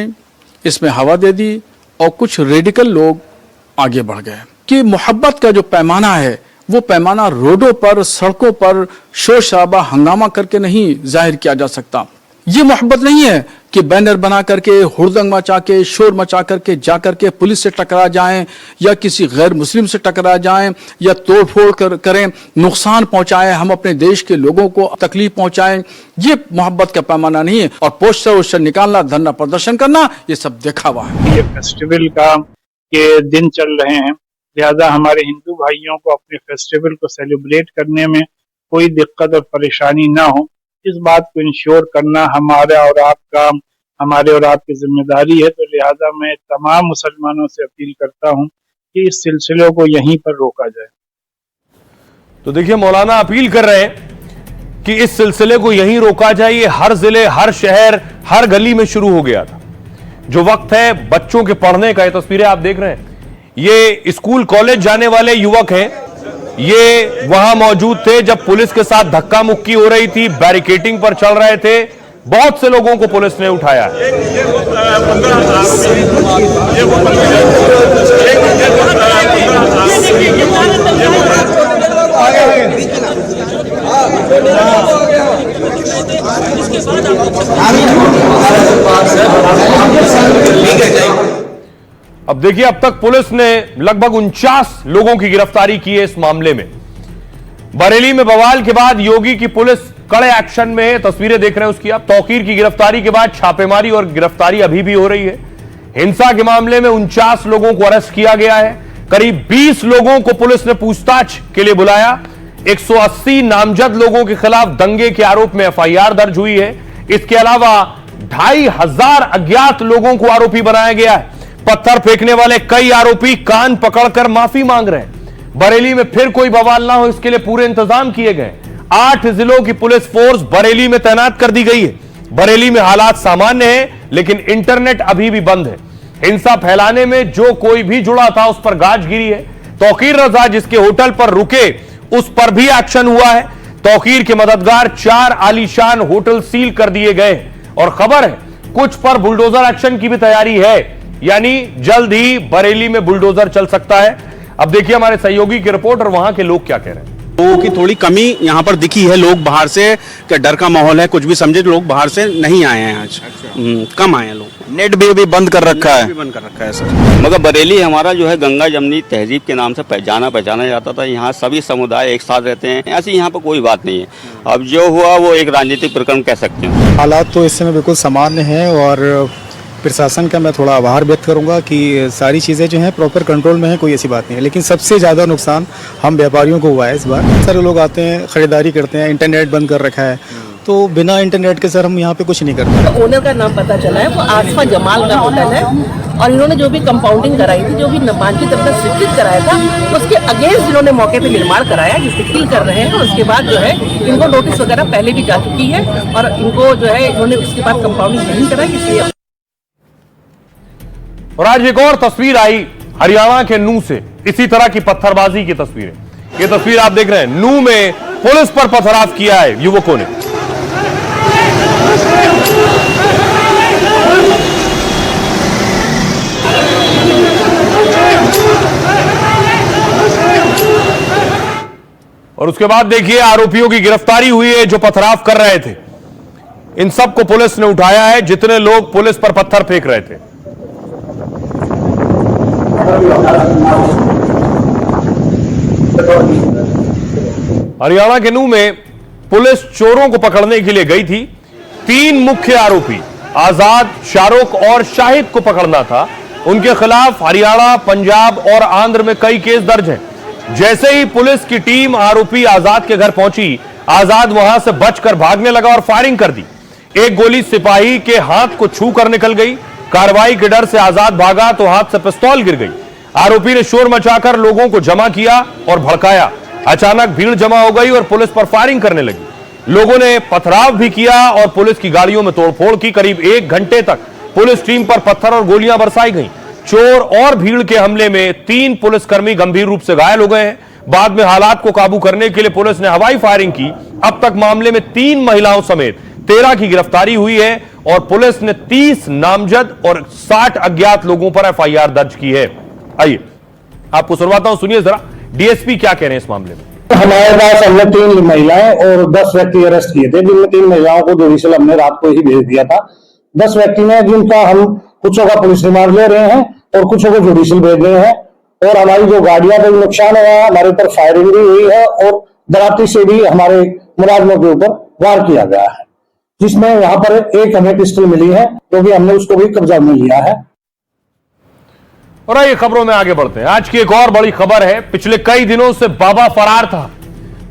इसमें हवा दे दी और कुछ रेडिकल लोग आगे बढ़ गए कि मोहब्बत का जो पैमाना है वो पैमाना रोडों पर, सड़कों पर शोर शराबा हंगामा करके नहीं जाहिर किया जा सकता। ये मोहब्बत नहीं है कि बैनर बना करके, हुड़दंग मचा के, शोर मचा करके जा करके पुलिस से टकरा जाएं या किसी गैर मुस्लिम से टकरा जाएं या तोड़फोड़ करें, नुकसान पहुंचाएं, हम अपने देश के लोगों को तकलीफ पहुंचाएं। ये मोहब्बत का पैमाना नहीं है। और पोस्टर वोस्टर निकालना, धरना प्रदर्शन करना, ये सब दिखावा है। ये फेस्टिवल का के दिन चल रहे हैं, लिहाजा हमारे हिंदू भाइयों को अपने फेस्टिवल को सेलिब्रेट करने में कोई दिक्कत और परेशानी ना हो, इस बात को इंश्योर करना हमारे और आपकी जिम्मेदारी है। तो लिहाजा मैं तमाम मुसलमानों से अपील करता हूं कि इस सिलसिले को यहीं पर रोका जाए। तो देखिए मौलाना अपील कर रहे हैं कि इस सिलसिले को यहीं रोका जाए। ये हर जिले, हर शहर, हर गली में शुरू हो गया था। जो वक्त है बच्चों के पढ़ने का, ये तस्वीरें आप देख रहे हैं, ये स्कूल कॉलेज जाने वाले युवक हैं। ये वहां मौजूद थे जब पुलिस के साथ धक्का मुक्की हो रही थी, बैरिकेडिंग पर चल रहे थे। बहुत से लोगों को पुलिस ने उठाया। अब देखिए अब तक पुलिस ने लगभग 49 लोगों की गिरफ्तारी की है इस मामले में। बरेली में बवाल के बाद योगी की पुलिस कड़े एक्शन में है। तस्वीरें देख रहे हैं उसकी आप। तौकीर की गिरफ्तारी के बाद छापेमारी और गिरफ्तारी अभी भी हो रही है। हिंसा के मामले में 49 लोगों को अरेस्ट किया गया है। करीब 20 लोगों को पुलिस ने पूछताछ के लिए बुलाया। 180 नामजद लोगों के खिलाफ दंगे के आरोप में FIR दर्ज हुई है। इसके अलावा 2500 अज्ञात लोगों को आरोपी बनाया गया है। पत्थर फेंकने वाले कई आरोपी कान पकड़कर माफी मांग रहे हैं। बरेली में फिर कोई बवाल ना हो इसके लिए पूरे इंतजाम किए गए। 8 जिलों की पुलिस फोर्स बरेली में तैनात कर दी गई है। बरेली में हालात सामान्य हैं, लेकिन इंटरनेट अभी भी बंद है। हिंसा फैलाने में जो कोई भी जुड़ा था उस पर गाज गिरी है। तौकीर रजा जिसके होटल पर रुके उस पर भी एक्शन हुआ है। तौकीर के मददगार 4 आलीशान होटल सील कर दिए गए और खबर है कुछ पर बुलडोजर एक्शन की भी तैयारी है, यानी जल्द ही बरेली में बुलडोजर चल सकता है। अब देखिए हमारे सहयोगी की रिपोर्ट और वहां के लोग क्या कह रहे हैं। लोगों की थोड़ी कमी यहाँ पर दिखी है। लोग बाहर से, क्या डर का माहौल है, कुछ भी समझे, लोग बाहर से नहीं आए हैं आज। कम आए हैं लोग। नेट भी अभी बंद कर रखा है सर। मगर बरेली हमारा जो है गंगा जमनी तहजीब के नाम से पहचाना जाता था। यहाँ सभी समुदाय एक साथ रहते हैं, ऐसी यहाँ पर कोई बात नहीं है। अब जो हुआ वो एक राजनीतिक प्रकरण कह सकते हैं। हालात तो इस समय बिल्कुल सामान्य हैं और प्रशासन का मैं थोड़ा आभार व्यक्त करूंगा कि सारी चीज़ें जो हैं प्रॉपर कंट्रोल में हैं, कोई ऐसी बात नहीं है। लेकिन सबसे ज़्यादा नुकसान हम व्यापारियों को हुआ है इस बार। सारे लोग आते हैं, खरीदारी करते हैं, इंटरनेट बंद कर रखा है, तो बिना इंटरनेट के सर हम यहाँ पे कुछ नहीं करते। ओनर का नाम पता चला है, वो आसफा जमाल का होटल है और इन्होंने जो भी कंपाउंडिंग कराई थी, जो भी मानचित्र अपना स्वीकृत कराया था, उसके अगेंस्ट इन्होंने मौके पे निर्माण कराया, जिससे सील कर रहे हैं। उसके बाद जो है इनको नोटिस वगैरह पहले भी जा चुकी है और इनको जो है इन्होंने उसके बाद कंपाउंडिंग नहीं कराई, इसलिए। और आज एक और तस्वीर आई हरियाणा के नूह से, इसी तरह की पत्थरबाजी की तस्वीरें। ये तस्वीर आप देख रहे हैं, नूह में पुलिस पर पथराव किया है युवकों ने। और उसके बाद देखिए आरोपियों की गिरफ्तारी हुई है जो पथराव कर रहे थे। इन सबको पुलिस ने उठाया है, जितने लोग पुलिस पर पत्थर फेंक रहे थे। हरियाणा के नूह में पुलिस चोरों को पकड़ने के लिए गई थी। 3 मुख्य आरोपी आजाद, शाहरुख और शाहिद को पकड़ना था। उनके खिलाफ हरियाणा, पंजाब और आंध्र में कई केस दर्ज हैं। जैसे ही पुलिस की टीम आरोपी आजाद के घर पहुंची, आजाद वहां से बचकर भागने लगा और फायरिंग कर दी। एक गोली सिपाही के हाथ को छू कर निकल गई। कार्रवाई के डर से आजाद भागा तो हाथ से पिस्तौल गिर गई। आरोपी ने शोर मचाकर लोगों को जमा किया और भड़काया। अचानक भीड़ जमा हो गई और पुलिस पर फायरिंग करने लगी। लोगों ने पथराव भी किया और पुलिस की गाड़ियों में तोड़फोड़ की। करीब 1 घंटे तक पुलिस टीम पर पत्थर और गोलियां बरसाई गईं। चोर और भीड़ के हमले में 3 पुलिसकर्मी गंभीर रूप से घायल हो गए हैं। बाद में हालात को काबू करने के लिए पुलिस ने हवाई फायरिंग की। अब तक मामले में 3 महिलाओं समेत 13 की गिरफ्तारी हुई है और पुलिस ने 30 नामजद और 60 अज्ञात लोगों पर एफआईआर दर्ज की है। आइए आपको सुनवाता हूं, सुनिए जरा डीएसपी क्या कह रहे हैं इस मामले में। हमारे पास हमने 3 महिलाएं और 10 व्यक्ति अरेस्ट किए थे, जिनमें 3 महिलाओं को जुडिशियल हमने रात को ही भेज दिया था। 10 व्यक्ति ने जिनका हम कुछों का पुलिस रिमांड ले रहे हैं और कुछों को जुडिशियल भेज रहे हैं। और हमारी जो गाड़ियां पर नुकसान हुआ है, हमारे ऊपर फायरिंग भी हुई है और दराती से भी हमारे मुलाजमों के ऊपर वार किया गया है, जिसमें यहाँ पर एक हमें पिस्टल मिली है क्योंकि हमने उसको भी कब्जा में लिया है। और आइए खबरों में आगे बढ़ते हैं। आज की एक और बड़ी खबर है। पिछले कई दिनों से बाबा फरार था।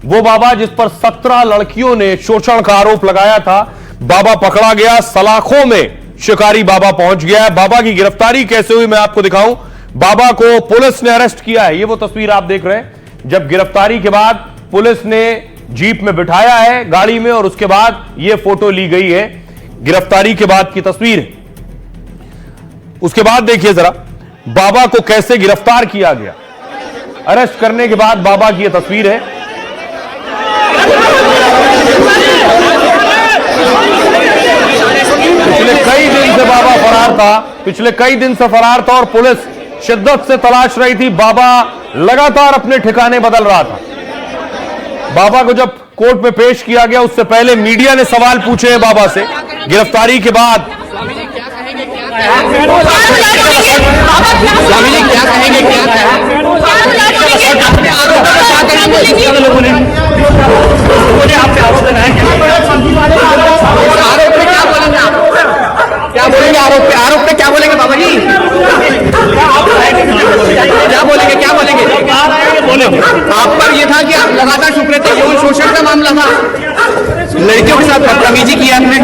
वो बाबा जिस पर 17 लड़कियों ने शोषण का आरोप लगाया था, बाबा पकड़ा गया। सलाखों में शिकारी बाबा पहुंच गया है। बाबा की गिरफ्तारी कैसे हुई मैं आपको दिखाऊं। बाबा को पुलिस ने अरेस्ट किया है। ये वो तस्वीर आप देख रहे हैं जब गिरफ्तारी के बाद पुलिस ने जीप में बिठाया है गाड़ी में, और उसके बाद ये फोटो ली गई है। गिरफ्तारी के बाद की तस्वीर है। उसके बाद देखिए जरा बाबा को कैसे गिरफ्तार किया गया। अरेस्ट करने के बाद बाबा की यह तस्वीर है। पिछले कई दिन से बाबा फरार था। पिछले कई दिन से फरार था और पुलिस शिद्दत से तलाश रही थी। बाबा लगातार अपने ठिकाने बदल रहा था। बाबा को जब कोर्ट में पेश किया गया उससे पहले मीडिया ने सवाल पूछे हैं बाबा से। गिरफ्तारी के बाद स्वामी जी क्या कहेंगे, क्या बोलेंगे आरोप पे क्या बोलेंगे बाबा जी? क्या बोलेंगे? आप पर ये था कि आप लगातार छुप रहे थे, यौन शोषण का मामला था, लड़कियों के साथ बदतमीजी की आपने।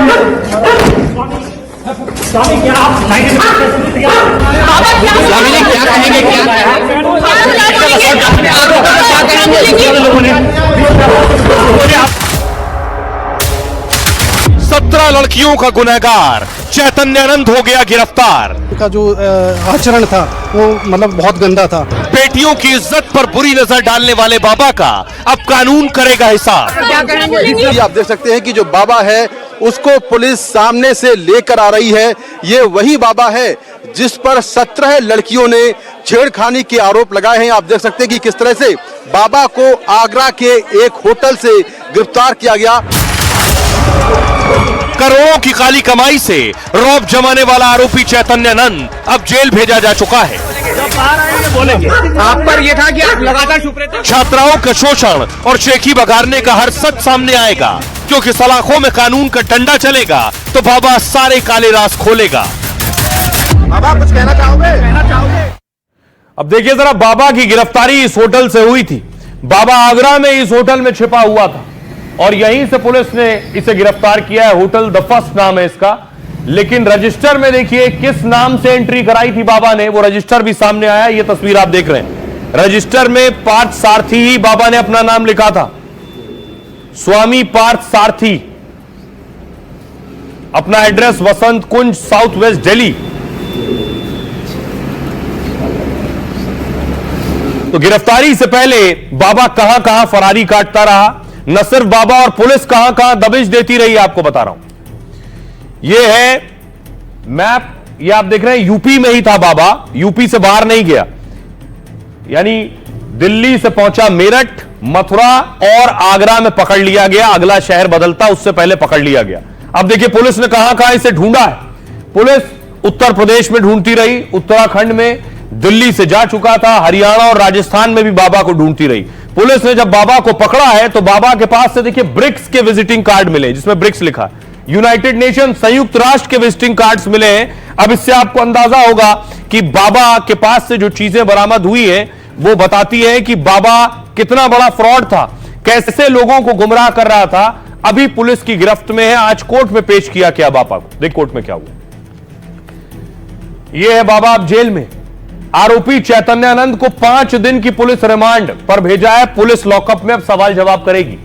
स्वामी जी क्या कहेंगे, क्या 17 लड़कियों का गुनहगार चैतन्यानंद हो गया गिरफ्तार। का जो आचरण था वो मतलब बहुत गंदा था। बेटियों की इज्जत पर बुरी नजर डालने वाले बाबा का अब कानून करेगा हिसाब। आप देख सकते हैं कि जो बाबा है उसको पुलिस सामने से लेकर आ रही है। ये वही बाबा है जिस पर 17 लड़कियों ने छेड़खानी के आरोप लगाए हैं। आप देख सकते हैं कि किस तरह से बाबा को आगरा के एक होटल से गिरफ्तार किया गया। करोड़ों की काली कमाई से रौब जमाने वाला आरोपी चैतन्यानंद अब जेल भेजा जा चुका है। आप पर यह था कि आप लगातार छुप रहे थे। छात्राओं का शोषण और शेखी बघारने का हर सच सामने आएगा, क्योंकि सलाखों में कानून का डंडा चलेगा तो बाबा सारे काले राज खोलेगा। बाबा कुछ कहना चाहोगे? अब देखिए जरा बाबा की गिरफ्तारी इस होटल से हुई थी। बाबा आगरा में इस होटल में छिपा हुआ था और यहीं से पुलिस ने इसे गिरफ्तार किया है। होटल द फर्स्ट नाम है इसका, लेकिन रजिस्टर में देखिए किस नाम से एंट्री कराई थी बाबा ने, वो रजिस्टर भी सामने आया। ये तस्वीर आप देख रहे हैं। रजिस्टर में पार्थ सारथी ही बाबा ने अपना नाम लिखा था, स्वामी पार्थ सारथी। अपना एड्रेस वसंत कुंज, साउथ वेस्ट दिल्ली। तो गिरफ्तारी से पहले बाबा कहां कहां फरारी काटता रहा, न सिर्फ बाबा और पुलिस कहां कहां दबिश देती रही, आपको बता रहा हूं। यह है मैप, ये आप देख रहे हैं यूपी में ही था बाबा, यूपी से बाहर नहीं गया। यानी दिल्ली से पहुंचा मेरठ, मथुरा और आगरा में पकड़ लिया गया। अगला शहर बदलता उससे पहले पकड़ लिया गया। अब देखिए पुलिस ने कहां कहां इसे ढूंढा है। पुलिस उत्तर प्रदेश में ढूंढती रही, उत्तराखंड में, दिल्ली से जा चुका था, हरियाणा और राजस्थान में भी बाबा को ढूंढती रही पुलिस ने। जब बाबा को पकड़ा है तो बाबा के पास से देखिए ब्रिक्स के विजिटिंग कार्ड मिले, जिसमें ब्रिक्स लिखा है, यूनाइटेड नेशन, संयुक्त राष्ट्र के विजिटिंग कार्ड्स मिले हैं। अब इससे आपको अंदाजा होगा कि बाबा के पास से जो चीजें बरामद हुई है वो बताती है कि बाबा कितना बड़ा फ्रॉड था, कैसे लोगों को गुमराह कर रहा था। अभी पुलिस की गिरफ्त में है, आज कोर्ट में पेश किया गया बाबा को। देख कोर्ट में क्या हुआ। यह है बाबा अब जेल में। आरोपी चैतन्यानंद को 5 दिन की पुलिस रिमांड पर भेजा है। पुलिस लॉकअप में अब सवाल जवाब करेगी।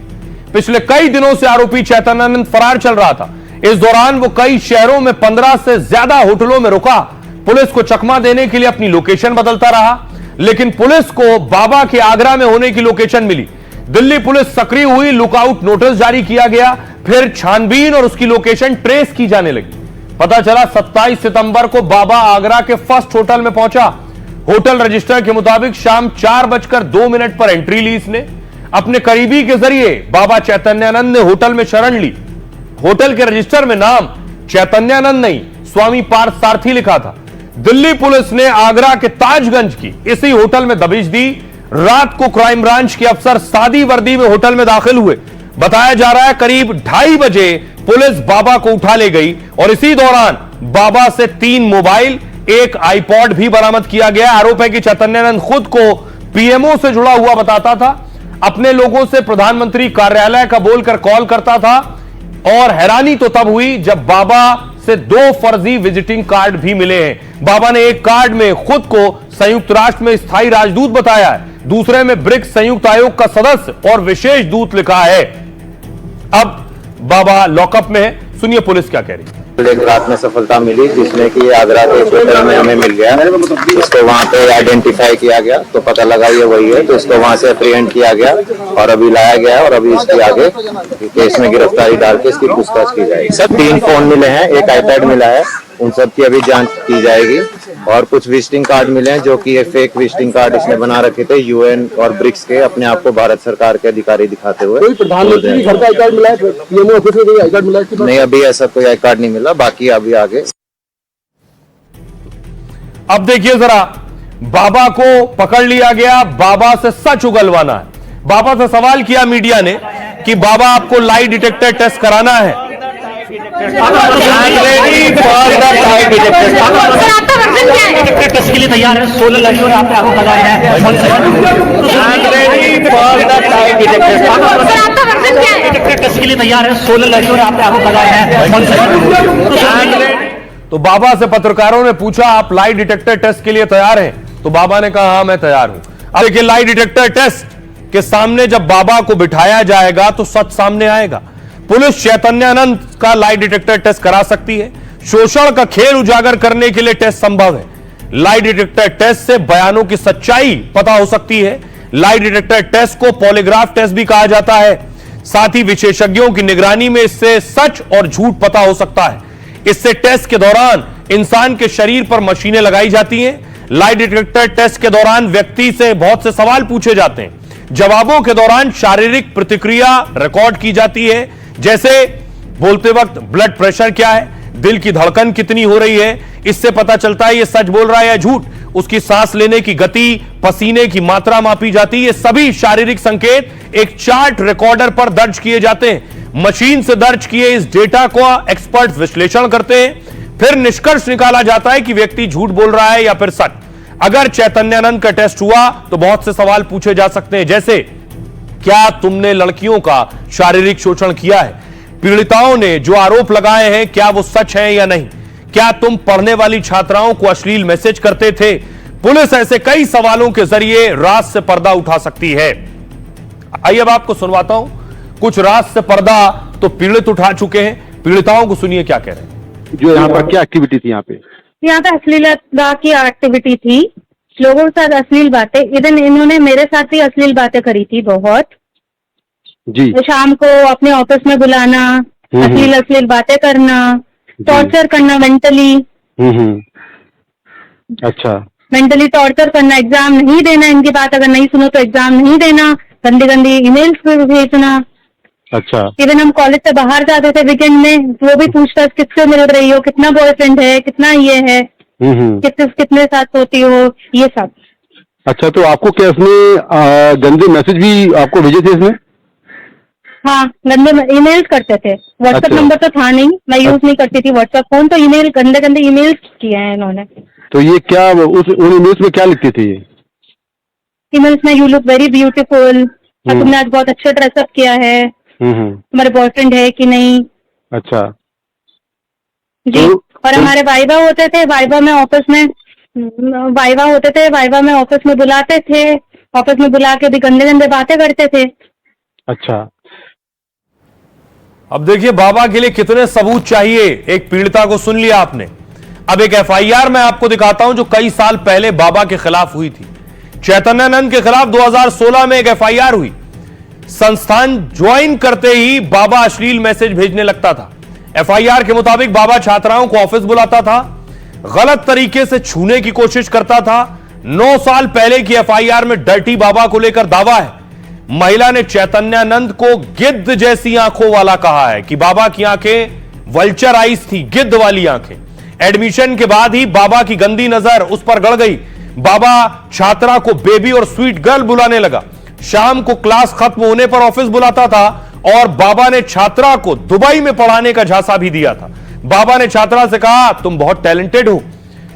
पिछले कई दिनों से आरोपी चैतन्यानंद फरार चल रहा था। इस दौरान वो कई शहरों में 15 से ज्यादा होटलों में रुका। पुलिस को चकमा देने के लिए अपनी लोकेशन बदलता रहा, लेकिन पुलिस को बाबा के आगरा में होने की लोकेशन मिली। दिल्ली पुलिस सक्रिय हुई, लुकआउट नोटिस जारी किया गया, फिर छानबीन और उसकी लोकेशन ट्रेस की जाने लगी। पता चला 27 सितंबर को बाबा आगरा के फर्स्ट होटल में पहुंचा। होटल रजिस्टर के मुताबिक शाम 4:02 पर एंट्री ली इसने। अपने करीबी के जरिए बाबा चैतन्यानंद ने होटल में शरण ली। होटल के रजिस्टर में नाम चैतन्यानंद नहीं, स्वामी पार्थ सारथी लिखा था। दिल्ली पुलिस ने आगरा के ताजगंज की इसी होटल में दबिश दी। रात को क्राइम ब्रांच के अफसर सादी वर्दी में होटल में दाखिल हुए। बताया जा रहा है करीब 2:30 बजे पुलिस बाबा को उठा ले गई और इसी दौरान बाबा से 3 मोबाइल, 1 आईपॉड भी बरामद किया गया। आरोप है कि चैतन्यानंद खुद को पीएमओ से जुड़ा हुआ बताता था, अपने लोगों से प्रधानमंत्री कार्यालय का बोलकर कॉल करता था। और हैरानी तो तब हुई जब बाबा से 2 फर्जी विजिटिंग कार्ड भी मिले हैं। बाबा ने एक कार्ड में खुद को संयुक्त राष्ट्र में स्थायी राजदूत बताया है, दूसरे में ब्रिक्स संयुक्त आयोग का सदस्य और विशेष दूत लिखा है। अब बाबा लॉकअप में है, सुनिए पुलिस क्या कह रही है। एक रात में सफलता मिली जिसमें कि आगरा के होटल में हमें मिल गया। इसको वहाँ पे आइडेंटिफाई किया गया तो पता लगा ये वही है, तो इसको वहाँ से अप्रीहेंड किया गया और अभी लाया गया और अभी इसके आगे केस में गिरफ्तारी डाल के इसकी पूछताछ की जाएगी। सर 3 फोन मिले हैं, 1 आईपैड मिला है, उन सब की अभी जांच की जाएगी। और कुछ विजिटिंग कार्ड मिले हैं जो कि फेक विजिटिंग कार्ड इसने बना रखे थे यूएन और ब्रिक्स के, अपने आप को भारत सरकार के अधिकारी दिखाते हुए। प्रधानमंत्री घर का आई कार्ड मिला है, पीएमओ ऑफिस में आई कार्ड मिला है? नहीं, अभी ऐसा कोई आई कार्ड नहीं मिला, बाकी अभी आगे। अब देखिए जरा, बाबा को पकड़ लिया गया, बाबा से सच उगलवाना है। बाबा से सवाल किया मीडिया ने कि बाबा आपको लाई डिटेक्टर टेस्ट कराना है। टेस्ट के लिए तैयार है। 16 लड़कियों ने आपने आरोप लगाए हैं। टेस्ट के लिए तैयार है। 16 लड़कियों ने आपने आरोप लगाए हैं। तो बाबा से पत्रकारों ने पूछा आप लाई डिटेक्टर टेस्ट के लिए तैयार हैं? तो बाबा ने कहा हाँ मैं तैयार हूं। अब देखिए लाई डिटेक्टर टेस्ट के सामने जब बाबा को बिठाया जाएगा तो सच सामने आएगा। पुलिस चैतन्यानंद का लाई डिटेक्टर टेस्ट करा सकती है। शोषण का खेल उजागर करने के लिए टेस्ट संभव है। लाई डिटेक्टर टेस्ट से बयानों की सच्चाई पता हो सकती है। लाई डिटेक्टर टेस्ट को पॉलीग्राफ टेस्ट भी कहा जाता है। साथ ही विशेषज्ञों की निगरानी में इससे सच और झूठ पता हो सकता है। इससे टेस्ट के दौरान इंसान के शरीर पर मशीनें लगाई जाती हैं। लाई डिटेक्टर टेस्ट के दौरान व्यक्ति से बहुत से सवाल पूछे जाते हैं। जवाबों के दौरान शारीरिक प्रतिक्रिया रिकॉर्ड की जाती है, जैसे बोलते वक्त ब्लड प्रेशर क्या है, दिल की धड़कन कितनी हो रही है। इससे पता चलता है ये सच बोल रहा है या झूठ। उसकी सांस लेने की गति, पसीने की मात्रा मापी जाती है। ये सभी शारीरिक संकेत एक चार्ट रिकॉर्डर पर दर्ज किए जाते हैं। मशीन से दर्ज किए इस डेटा को एक्सपर्ट विश्लेषण करते हैं। फिर निष्कर्ष निकाला जाता है कि व्यक्ति झूठ बोल रहा है या फिर सच। अगर चैतन्यानंद का टेस्ट हुआ तो बहुत से सवाल पूछे जा सकते हैं, जैसे क्या तुमने लड़कियों का शारीरिक शोषण किया है? पीड़िताओं ने जो आरोप लगाए हैं क्या वो सच है या नहीं? क्या तुम पढ़ने वाली छात्राओं को अश्लील मैसेज करते थे? पुलिस ऐसे कई सवालों के जरिए राज से पर्दा उठा सकती है। आइए अब आपको सुनवाता हूं कुछ राज से पर्दा तो पीड़ित उठा चुके हैं। पीड़िताओं को सुनिए क्या कह रहे हैं। जो यहाँ पर क्या एक्टिविटी थी? यहाँ पे अश्लीलता की एक्टिविटी थी, लोगों के साथ अश्लील बातें। इधर इन्होंने मेरे साथ भी अश्लील बातें करी थी बहुत जी। तो शाम को अपने ऑफिस में बुलाना, अश्लील बातें करना, टॉर्चर करना मेंटली। अच्छा, मेंटली टॉर्चर करना, एग्जाम नहीं देना, इनकी बात अगर नहीं सुनो तो एग्जाम नहीं देना, गंदी गंदी ईमेल्स भेजना। अच्छा, इवन हम कॉलेज से बाहर जाते थे वीकेंड में, वो भी पूछताछ किससे मिल रही हो, कितना बॉयफ्रेंड है, कितना ये है। कितने साथ सोती हो, ये सब। अच्छा, तो आपको क्या इसमें गंदे मैसेज भी आपको भेजे थे इसमें? हाँ, गंदे ईमेल्स करते थे। व्हाट्सएप अच्छा। नंबर तो था नहीं, मैं यूज नहीं करती थी व्हाट्सएप फोन, तो ईमेल गंदे गंदे ईमेल्स किए हैं इन्होंने। तो ये क्या उन ईमेल्स में क्या लिखते थे ये? ईमेल्स में यू लुक वेरी ब्यूटीफुल, और तुमने आज बहुत अच्छा ड्रेसअप किया है, तुम्हारे बॉयफ्रेंड है कि नहीं। अच्छा जी। और हमारे वाइवा होते थे, वाइवा में ऑफिस में ऑफिस में बुलाते थे, ऑफिस में बुला के भी गंदे गंदे बातें करते थे। अच्छा, अब देखिए बाबा के लिए कितने सबूत चाहिए। एक पीड़िता को सुन लिया आपने, अब एक एफआईआर मैं आपको दिखाता हूं जो कई साल पहले बाबा के खिलाफ हुई थी। चैतन्यानंद के खिलाफ 2016 में एक एफआईआर हुई। संस्थान ज्वाइन करते ही बाबा अश्लील मैसेज भेजने लगता था। एफआईआर के मुताबिक बाबा छात्राओं को ऑफिस बुलाता था, गलत तरीके से छूने की कोशिश करता था। 9 साल पहले की एफआईआर में डर्टी बाबा को लेकर दावा है। महिला ने चैतन्यानंद को गिद्ध जैसी आंखों वाला कहा है कि बाबा की आंखें वल्चर आईज थी, गिद्ध वाली आंखें। एडमिशन के बाद ही बाबा की गंदी नजर उस पर गड़ गई। बाबा छात्रा को बेबी और स्वीट गर्ल बुलाने लगा। शाम को क्लास खत्म होने पर ऑफिस बुलाता था और बाबा ने छात्रा को दुबई में पढ़ाने का झांसा भी दिया था। बाबा ने छात्रा से कहा तुम बहुत टैलेंटेड हो,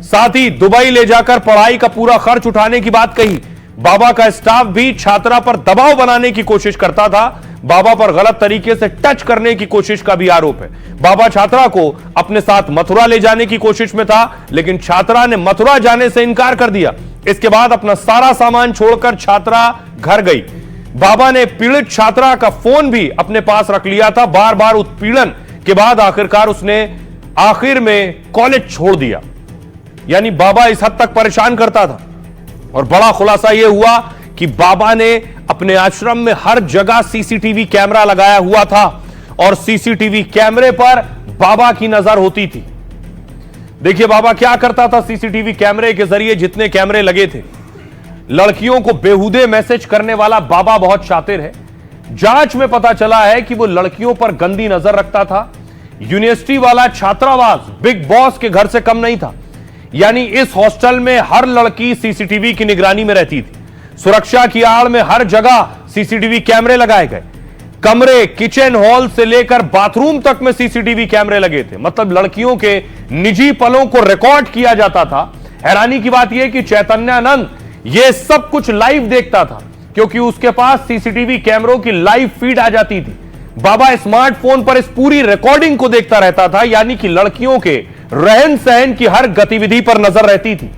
साथ ही दुबई ले जाकर पढ़ाई का पूरा खर्च उठाने की बात कही। बाबा का स्टाफ भी छात्रा पर दबाव बनाने की कोशिश करता था। बाबा पर गलत तरीके से टच करने की कोशिश का भी आरोप है। बाबा छात्रा को अपने साथ मथुरा ले जाने की कोशिश में था, लेकिन छात्रा ने मथुरा जाने से इनकार कर दिया। इसके बाद अपना सारा सामान छोड़कर छात्रा घर गई। बाबा ने पीड़ित छात्रा का फोन भी अपने पास रख लिया था। बार बार उत्पीड़न के बाद आखिरकार उसने आखिर में कॉलेज छोड़ दिया। यानी बाबा इस हद तक परेशान करता था। और बड़ा खुलासा यह हुआ कि बाबा ने अपने आश्रम में हर जगह सीसीटीवी कैमरा लगाया हुआ था और सीसीटीवी कैमरे पर बाबा की नजर होती थी। देखिए बाबा क्या करता था सीसीटीवी कैमरे के जरिए। जितने कैमरे लगे थे, लड़कियों को बेहुदे मैसेज करने वाला बाबा बहुत शातिर है। जांच में पता चला है कि वो लड़कियों पर गंदी नजर रखता था। यूनिवर्सिटी वाला छात्रावास बिग बॉस के घर से कम नहीं था। यानी इस हॉस्टल में हर लड़की सीसीटीवी की निगरानी में रहती थी। सुरक्षा की आड़ में हर जगह सीसीटीवी कैमरे लगाए गए। कमरे, किचन, हॉल से लेकर बाथरूम तक में सीसीटीवी कैमरे लगे थे। मतलब लड़कियों के निजी पलों को रिकॉर्ड किया जाता था। हैरानी की बात यह कि चैतन्यानंद यह सब कुछ लाइव देखता था, क्योंकि उसके पास सीसीटीवी कैमरों की लाइव फीड आ जाती थी। बाबा स्मार्टफोन पर इस पूरी रिकॉर्डिंग को देखता रहता था। यानी कि लड़कियों के रहन सहन की हर गतिविधि पर नजर रहती थी।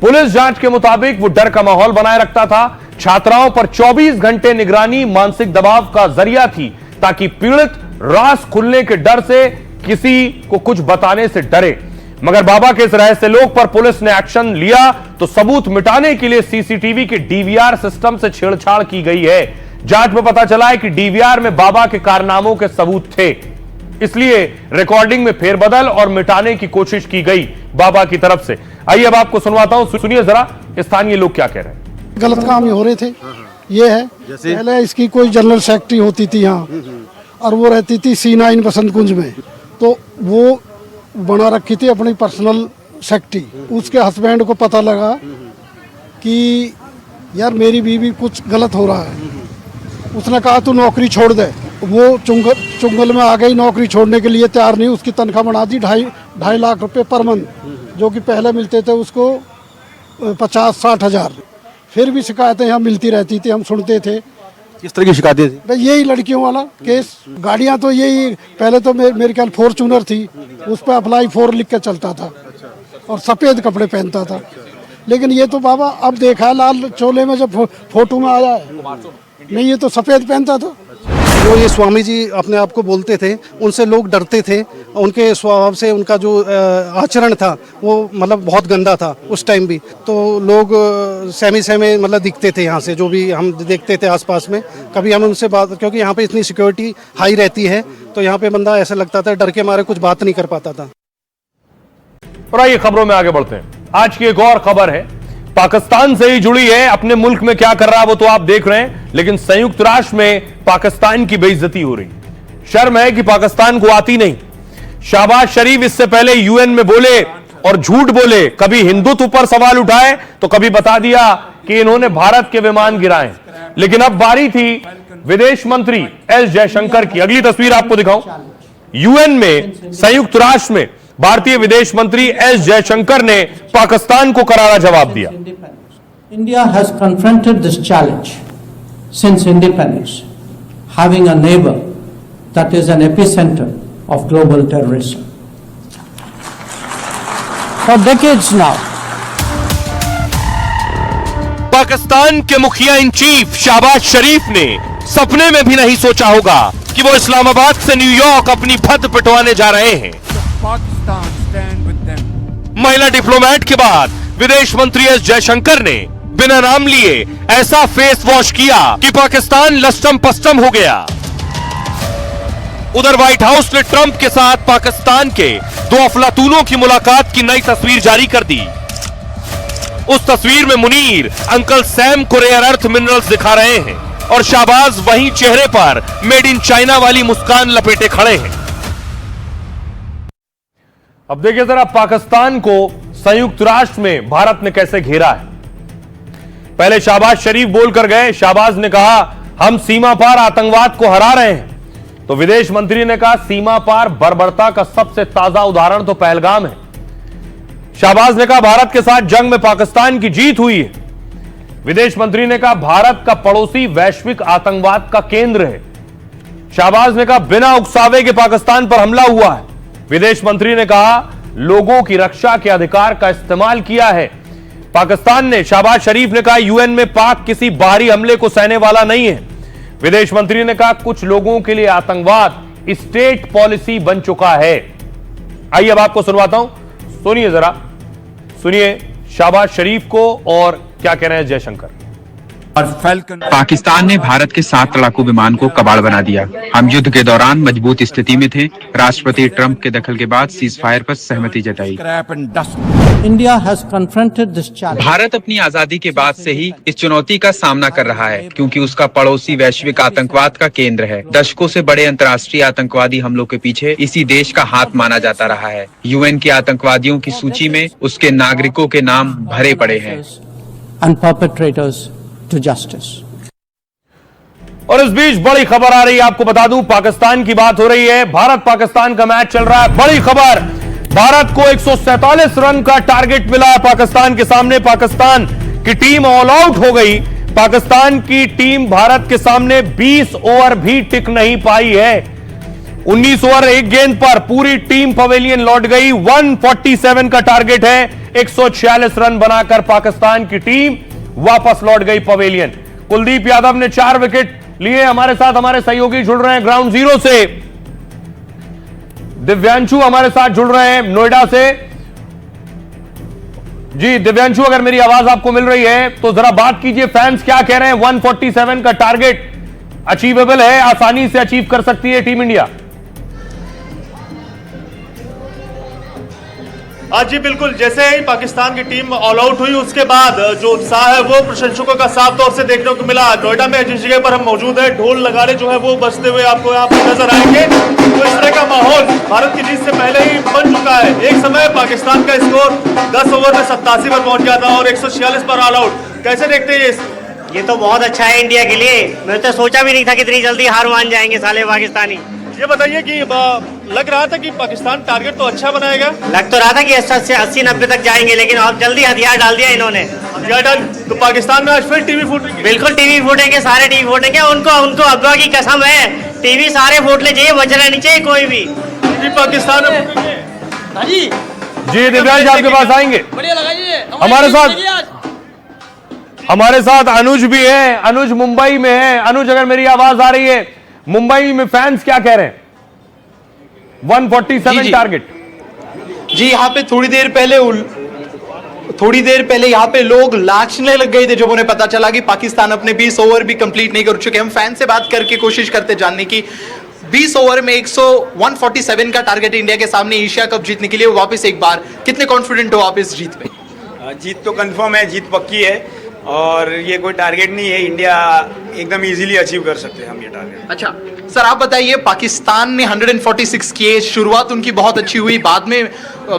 पुलिस जांच के मुताबिक वो डर का माहौल बनाए रखता था। छात्राओं पर 24 घंटे निगरानी मानसिक दबाव का जरिया थी, ताकि पीड़ित राज खुलने के डर से किसी को कुछ बताने से डरे। मगर बाबा के इस रहस्य लोक पर पुलिस ने एक्शन लिया तो सबूत मिटाने के लिए सीसीटीवी के डीवीआर सिस्टम से छेड़छाड़ की गई है। जांच में पता चला है कि डीवीआर में बाबा के कारनामों के सबूत थे, इसलिए रिकॉर्डिंग में फेरबदल और मिटाने की कोशिश की गई बाबा की तरफ से। आइए अब आपको सुनवाता हूं, सुनिए जरा स्थानीय लोग क्या कह रहे हैं। गलत काम हो रहे थे। ये है पहले इसकी कोई जनरल सेक्रेटरी होती थी यहाँ, और वो रहती थी C9 बसंत कुंज में, तो वो बना रखी थी अपनी पर्सनल सेक्रेटरी। उसके हस्बैंड को पता लगा कि यार मेरी बीवी कुछ गलत हो रहा है। उसने कहा तू नौकरी छोड़ दे। वो चुंगल में आ गई, नौकरी छोड़ने के लिए तैयार नहीं। उसकी तनख्वाह बढ़ा दी 2.5 लाख रुपए पर मंथ, जो कि पहले मिलते थे उसको 50-60 हज़ार। फिर भी शिकायतें यहाँ मिलती रहती थी, हम सुनते थे। किस तरह की शिकायतें थी? भाई यही लड़कियों वाला केस। गाड़ियाँ तो यही, पहले तो मेरे ख्याल फॉर्च्यूनर थी, उस पर अप्लाई 4 लिख के चलता था और सफ़ेद कपड़े पहनता था। लेकिन ये तो बाबा अब देखा है लाल चोले में जब फोटो में आया है, नहीं ये तो सफ़ेद पहनता था। जो ये स्वामी जी अपने आप को बोलते थे, उनसे लोग डरते थे। उनके स्वभाव से उनका जो आचरण था वो मतलब बहुत गंदा था उस टाइम भी। तो लोग सहमे मतलब दिखते थे यहाँ से, जो भी हम देखते थे आसपास में। कभी हम उनसे बात, क्योंकि यहाँ पे इतनी सिक्योरिटी हाई रहती है, तो यहाँ पे बंदा ऐसा लगता था डर के मारे कुछ बात नहीं कर पाता था। और आइए खबरों में आगे बढ़ते हैं। आज की एक और खबर है, पाकिस्तान से ही जुड़ी है। अपने मुल्क में क्या कर रहा है वो तो आप देख रहे हैं, लेकिन संयुक्त राष्ट्र में पाकिस्तान की बेइज्जती हो रही। शर्म है कि पाकिस्तान को आती नहीं। शहबाज शरीफ इससे पहले यूएन में बोले और झूठ बोले, कभी हिंदुत्व पर सवाल उठाए तो कभी बता दिया कि इन्होंने भारत के विमान गिराए। लेकिन अब बारी थी विदेश मंत्री एस जयशंकर की। अगली तस्वीर आपको दिखाऊं। यूएन में, संयुक्त राष्ट्र में भारतीय विदेश मंत्री एस जयशंकर ने पाकिस्तान को करारा जवाब दिया। India has confronted this challenge since independence, having a neighbor that is an epicenter of global terrorism. For decades now, Pakistan के मुखिया इन चीफ शहबाज शरीफ ने सपने में भी नहीं सोचा होगा कि वो इस्लामाबाद से न्यूयॉर्क अपनी भद्द पिटवाने जा रहे हैं। महिला डिप्लोमेट के बाद विदेश मंत्री एस जयशंकर ने बिना नाम लिए ऐसा फेस वॉश किया कि पाकिस्तान लस्टम पस्टम हो गया। उधर व्हाइट हाउस ने ट्रंप के साथ पाकिस्तान के दो अफलातूनों की मुलाकात की नई तस्वीर जारी कर दी। उस तस्वीर में मुनीर अंकल सैम को रेयर अर्थ मिनरल्स दिखा रहे हैं और शाहबाज वहीं चेहरे पर मेड इन चाइना वाली मुस्कान लपेटे खड़े हैं। अब देखिए जरा पाकिस्तान को संयुक्त राष्ट्र में भारत ने कैसे घेरा है। पहले शहबाज शरीफ बोलकर गए। शहबाज ने कहा हम सीमा पार आतंकवाद को हरा रहे हैं, तो विदेश मंत्री ने कहा सीमा पार बर्बरता का सबसे ताजा उदाहरण तो पहलगाम है। शहबाज ने कहा भारत के साथ जंग में पाकिस्तान की जीत हुई है। विदेश मंत्री ने कहा भारत का पड़ोसी वैश्विक आतंकवाद का केंद्र है। शहबाज ने कहा बिना उकसावे के पाकिस्तान पर हमला हुआ है। विदेश मंत्री ने कहा लोगों की रक्षा के अधिकार का इस्तेमाल किया है। पाकिस्तान ने, शहबाज शरीफ ने कहा यूएन में पाक किसी बाहरी हमले को सहने वाला नहीं है। विदेश मंत्री ने कहा कुछ लोगों के लिए आतंकवाद स्टेट पॉलिसी बन चुका है। आइए अब आपको सुनवाता हूं, सुनिए जरा, सुनिए शहबाज शरीफ को और क्या कह रहे हैं जयशंकर। पाकिस्तान ने भारत के 7 लड़ाकू विमान को कबाड़ बना दिया। हम युद्ध के दौरान मजबूत स्थिति में थे। राष्ट्रपति ट्रंप के दखल के बाद सीज फायर पर सहमति जताई। India has confronted this challenge. Bharat अपनी आजादी के बाद से ही इस चुनौती का सामना कर रहा है, क्योंकि उसका पड़ोसी वैश्विक आतंकवाद का केंद्र है। दशकों से बड़े अंतर्राष्ट्रीय आतंकवादी हमलों के पीछे इसी देश का हाथ माना जाता रहा है। यूएन के आतंकवादियों की सूची में उसके नागरिकों के नाम भरे पड़े हैं। And perpetrators to justice. और इस बीच बड़ी खबर आ रही है, आपको बता दूं पाकिस्तान की बात हो रही है। भारत पाकिस्तान का मैच चल रहा है। बड़ी खबर, भारत को 147 रन का टारगेट मिला है पाकिस्तान के सामने। पाकिस्तान की टीम ऑल आउट हो गई। पाकिस्तान की टीम भारत के सामने 20 ओवर भी टिक नहीं पाई है। 19 ओवर 1 गेंद पर पूरी टीम पवेलियन लौट गई। 147 का टारगेट है। 146 रन बनाकर पाकिस्तान की टीम वापस लौट गई पवेलियन। कुलदीप यादव ने 4 विकेट लिए। हमारे साथ हमारे सहयोगी जुड़ रहे हैं ग्राउंड जीरो से। दिव्यांशु हमारे साथ जुड़ रहे हैं नोएडा से। जी दिव्यांशु, अगर मेरी आवाज आपको मिल रही है तो जरा बात कीजिए, फैंस क्या कह रहे हैं। 147 का टारगेट अचीवेबल है, आसानी से अचीव कर सकती है टीम इंडिया। आज जी बिल्कुल, जैसे ही पाकिस्तान की टीम ऑल आउट हुई उसके बाद जो उत्साह है वो प्रशंसकों का साफ तौर से देखने को मिला। नोएडा में जिस जगह पर हम मौजूद हैं, ढोल नगाड़े जो है वो बजते हुए आपको यहाँ पर नजर आएंगे। तो इस तरह का माहौल भारत की जीत से पहले ही बन चुका है। एक समय पाकिस्तान का स्कोर 10 ओवर में 87 पर पहुंच गया था और 146 पर ऑल आउट। कैसे देखते हैं ये तो बहुत अच्छा है इंडिया के लिए। मैं तो सोचा भी नहीं था कि इतनी जल्दी हार मान जाएंगे साले पाकिस्तानी। ये बताइए कि लग रहा था कि पाकिस्तान टारगेट तो अच्छा बनाएगा, लग तो रहा था कि 80-90 तक जाएंगे, लेकिन अब जल्दी हथियार डाल दिया इन्होंने। हथियार डाल तो पाकिस्तान में आज फिर टीवी फूटेंगे। बिल्कुल टीवी फूटेंगे, सारे टीवी फूटेंगे। उनको अब्बा की कसम है, टीवी सारे फूट ले चाहिए, बचना नहीं चाहिए कोई भी। टीवी पाकिस्तान में फूटेंगे। जी दिव्यांश आपके पास आएंगे। हमारे साथ अनुज भी है। अनुज मुंबई में है। अनुज, अगर मेरी आवाज आ रही है, मुंबई में फैंस क्या कह रहे हैं। 147 टारगेट। जी यहाँ पे थोड़ी देर पहले यहाँ पे लोग नाचने लग गए थे जब उन्हें पता चला कि पाकिस्तान अपने 20 ओवर भी कंप्लीट नहीं कर चुके। हम फैन से बात करके कोशिश करते जानने की, 20 ओवर में 147 का टारगेट इंडिया के सामने एशिया कप जीतने के लिए वापस एक बार, कितने कॉन्फिडेंट हो आप इस जीत पे? जीत तो कंफर्म है, जीत पक्की है। और ये कोई टारगेट नहीं है, इंडिया एकदम इजीली अचीव कर सकते हैं हम ये टारगेट। अच्छा सर, आप बताइए, पाकिस्तान ने 146 किए, शुरुआत उनकी बहुत अच्छी हुई, बाद में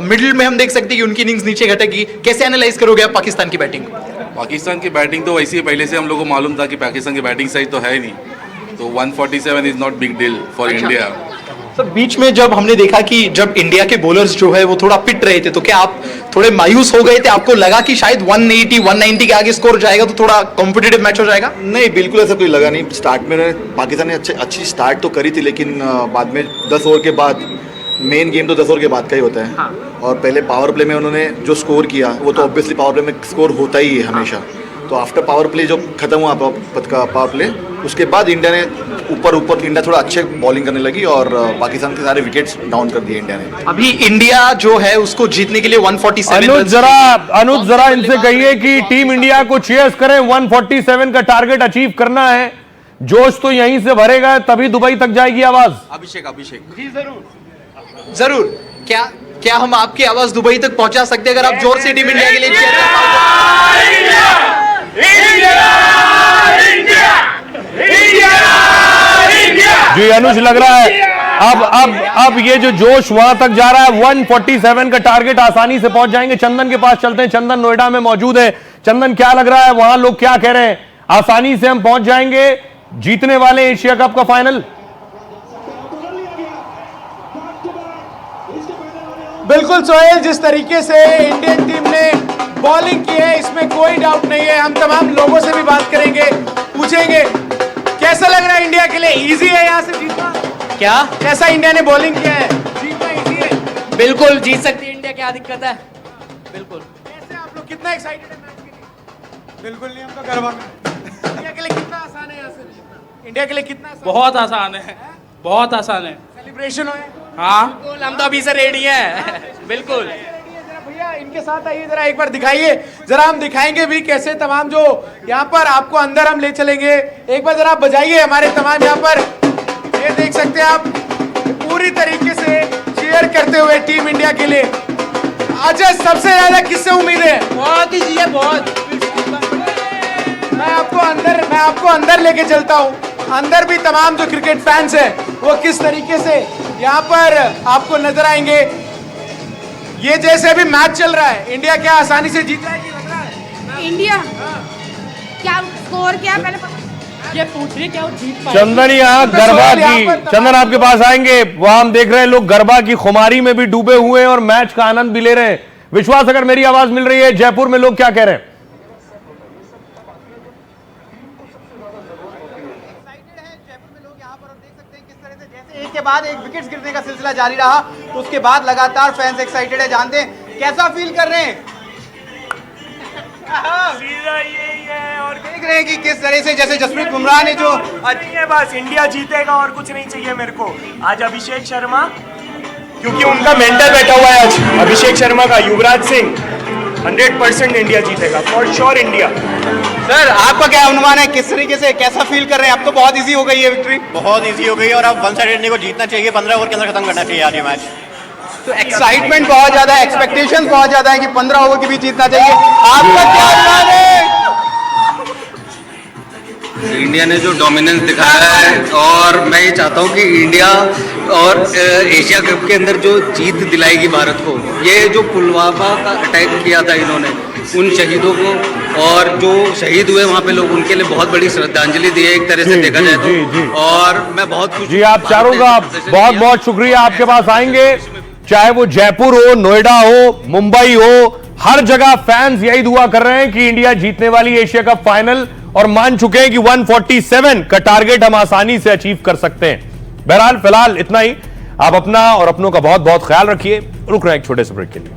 मिडिल में हम देख सकते हैं कि उनकी इनिंग्स नीचे घटेगी। कैसे एनालाइज करोगे आप पाकिस्तान की बैटिंग? पाकिस्तान की बैटिंग तो वैसे ही पहले से हम लोग को मालूम था कि पाकिस्तान की बैटिंग सही तो है ही नहीं, तो 147 is not big deal for India. Sir बीच में जब हमने देखा कि जब इंडिया के बॉलर्स जो है वो थोड़ा पिट रहे थे, तो क्या आप थोड़े मायूस हो गए थे? आपको लगा कि शायद 180 190 के आगे स्कोर जाएगा तो थोड़ा कॉम्पिटिटिव मैच हो जाएगा? नहीं, बिल्कुल ऐसा कोई लगा नहीं। स्टार्ट में पाकिस्तान ने अच्छी स्टार्ट तो करी थी, लेकिन बाद में 10 ओवर के बाद, मेन गेम तो 10 ओवर के बाद का ही होता है। हाँ। और पहले पावर प्ले में उन्होंने जो स्कोर किया वो तो ऑब्वियसली पावर प्ले में स्कोर होता ही है हमेशा। तो आफ्टर पावर प्ले जो खत्म हुआ पावर प्ले, उसके बाद इंडिया ने ऊपर इंडिया थोड़ा अच्छे बॉलिंग करने लगी और पाकिस्तान के सारे विकेट्स डाउन कर दिए इंडिया ने। अभी इंडिया जो है उसको जीतने के लिए 147 अनुज जरा इनसे कहिए कि टीम इंडिया को चीयर्स करें। 147 का टारगेट अचीव करना है, जोश तो यहीं से भरेगा, तभी दुबई तक जाएगी आवाज। अभिषेक जी जरूर। क्या हम आपकी आवाज दुबई तक पहुंचा सकते हैं अगर आप जोर से टीम इंडिया के लिए चीयर कर पाओ? जी अनुज, लग रहा है अब ये जो जोश वहां तक जा रहा है, 147 का टारगेट आसानी से पहुंच जाएंगे। चंदन के पास चलते हैं। चंदन नोएडा में मौजूद है। चंदन, क्या लग रहा है, वहां लोग क्या कह रहे हैं? आसानी से हम पहुंच जाएंगे, जीतने वाले एशिया कप का फाइनल? बिल्कुल सोहेल, जिस तरीके से इंडियन टीम ने बॉलिंग की है इसमें कोई डाउट नहीं है। हम तमाम लोगों से भी बात करेंगे, पूछेंगे कैसा लग रहा है इंडिया के लिए? इजी है यहाँ से जीतना? क्या कैसा इंडिया ने बॉलिंग किया है, जीतना इजी है? बिल्कुल जीत सकती है इंडिया, क्या दिक्कत है? बिल्कुल। कैसे आप लोग कितना एक्साइटेड है मैच के लिए? बिल्कुल नहीं, हम तो गरबा में। इंडिया के लिए कितना आसान है यहाँ से जीतना? इंडिया के लिए कितना आसान? बहुत आसान है, बहुत आसान है। सेलिब्रेशन हो? हाँ बिल्कुल, हम तो अभी से रेडी हैं। बिल्कुल। भैया इनके साथ आइए, जरा एक बार दिखाइए, जरा हम दिखाएंगे भी कैसे तमाम जो यहाँ पर आपको अंदर हम ले चलेंगे। एक बार जरा बजाइए हमारे तमाम यहाँ पर, ये देख सकते हैं आप पूरी तरीके से चीयर करते हुए टीम इंडिया के लिए। अच्छा, सबसे ज्यादा किससे उम्मीद है? बहुत ही है, बहुत। मैं आपको अंदर लेके चलता हूँ। अंदर भी तमाम जो क्रिकेट फैंस हैं वो किस तरीके से यहाँ पर आपको नजर आएंगे। ये जैसे अभी मैच चल रहा है, इंडिया क्या आसानी से जीत जाएगी लग रहा है? इंडिया क्या स्कोर क्या पहले ये पूछ रही क्या वो जीत पाए? चंदन यहाँ गरबा की, चंदन आपके पास आएंगे। वहां हम देख रहे हैं लोग गरबा की खुमारी में भी डूबे हुए हैं और मैच का आनंद भी ले रहे हैं। विश्वास, अगर मेरी आवाज मिल रही है, जयपुर में लोग क्या कह रहे हैं? एक के बाद एक विकेट्स गिरने का सिलसिला जारी रहा, तो उसके बाद लगातार फैंस एक्साइटेड है। जानते हैं कैसा फील कर रहे हैं? सीधा यही है, और देख रहे हैं कि किस तरह से जैसे जसप्रीत बुमराह ने जो नहीं है, बस इंडिया जीतेगा और कुछ नहीं चाहिए मेरे को। आज अभिषेक शर्मा, क्योंकि उनका मेंटर बैठा हुआ है आज अभिषेक शर्मा का, युवराज सिंह, 100% इंडिया जीतेगा, फॉर श्योर इंडिया। सर आपका क्या अनुमान है, किस तरीके से कैसा फील कर रहे हैं? अब तो बहुत इजी हो गई है विक्ट्री, बहुत इजी हो गई और अब वन साइड इंडिया को जीतना चाहिए, 15 ओवर के अंदर खत्म करना चाहिए आज ये मैच। तो एक्साइटमेंट बहुत ज्यादा है, एक्सपेक्टेशंस बहुत ज्यादा है कि 15 ओवर के बीच जीतना चाहिए। आपका क्या अनुमान है? इंडिया ने जो डोमिनेंस दिखाया है, और मैं ये चाहता हूँ कि इंडिया और एशिया कप के अंदर जो जीत दिलाएगी भारत को, ये जो पुलवामा का अटैक किया था इन्होंने, उन शहीदों को, और जो शहीद हुए वहाँ पे लोग, उनके लिए बहुत बड़ी श्रद्धांजलि दी है एक तरह से देखा जाए तो। और मैं बहुत खुश जी, आप चारों का बहुत बहुत शुक्रिया। आपके पास आएंगे, चाहे वो जयपुर हो, नोएडा हो, मुंबई हो, हर जगह फैंस यही दुआ कर रहे हैं कि इंडिया जीतने वाली एशिया कप फाइनल, और मान चुके हैं कि 147 का टारगेट हम आसानी से अचीव कर सकते हैं। बहरहाल फिलहाल इतना ही। आप अपना और अपनों का बहुत बहुत ख्याल रखिए। रुक रहे हैं एक छोटे से ब्रेक के लिए।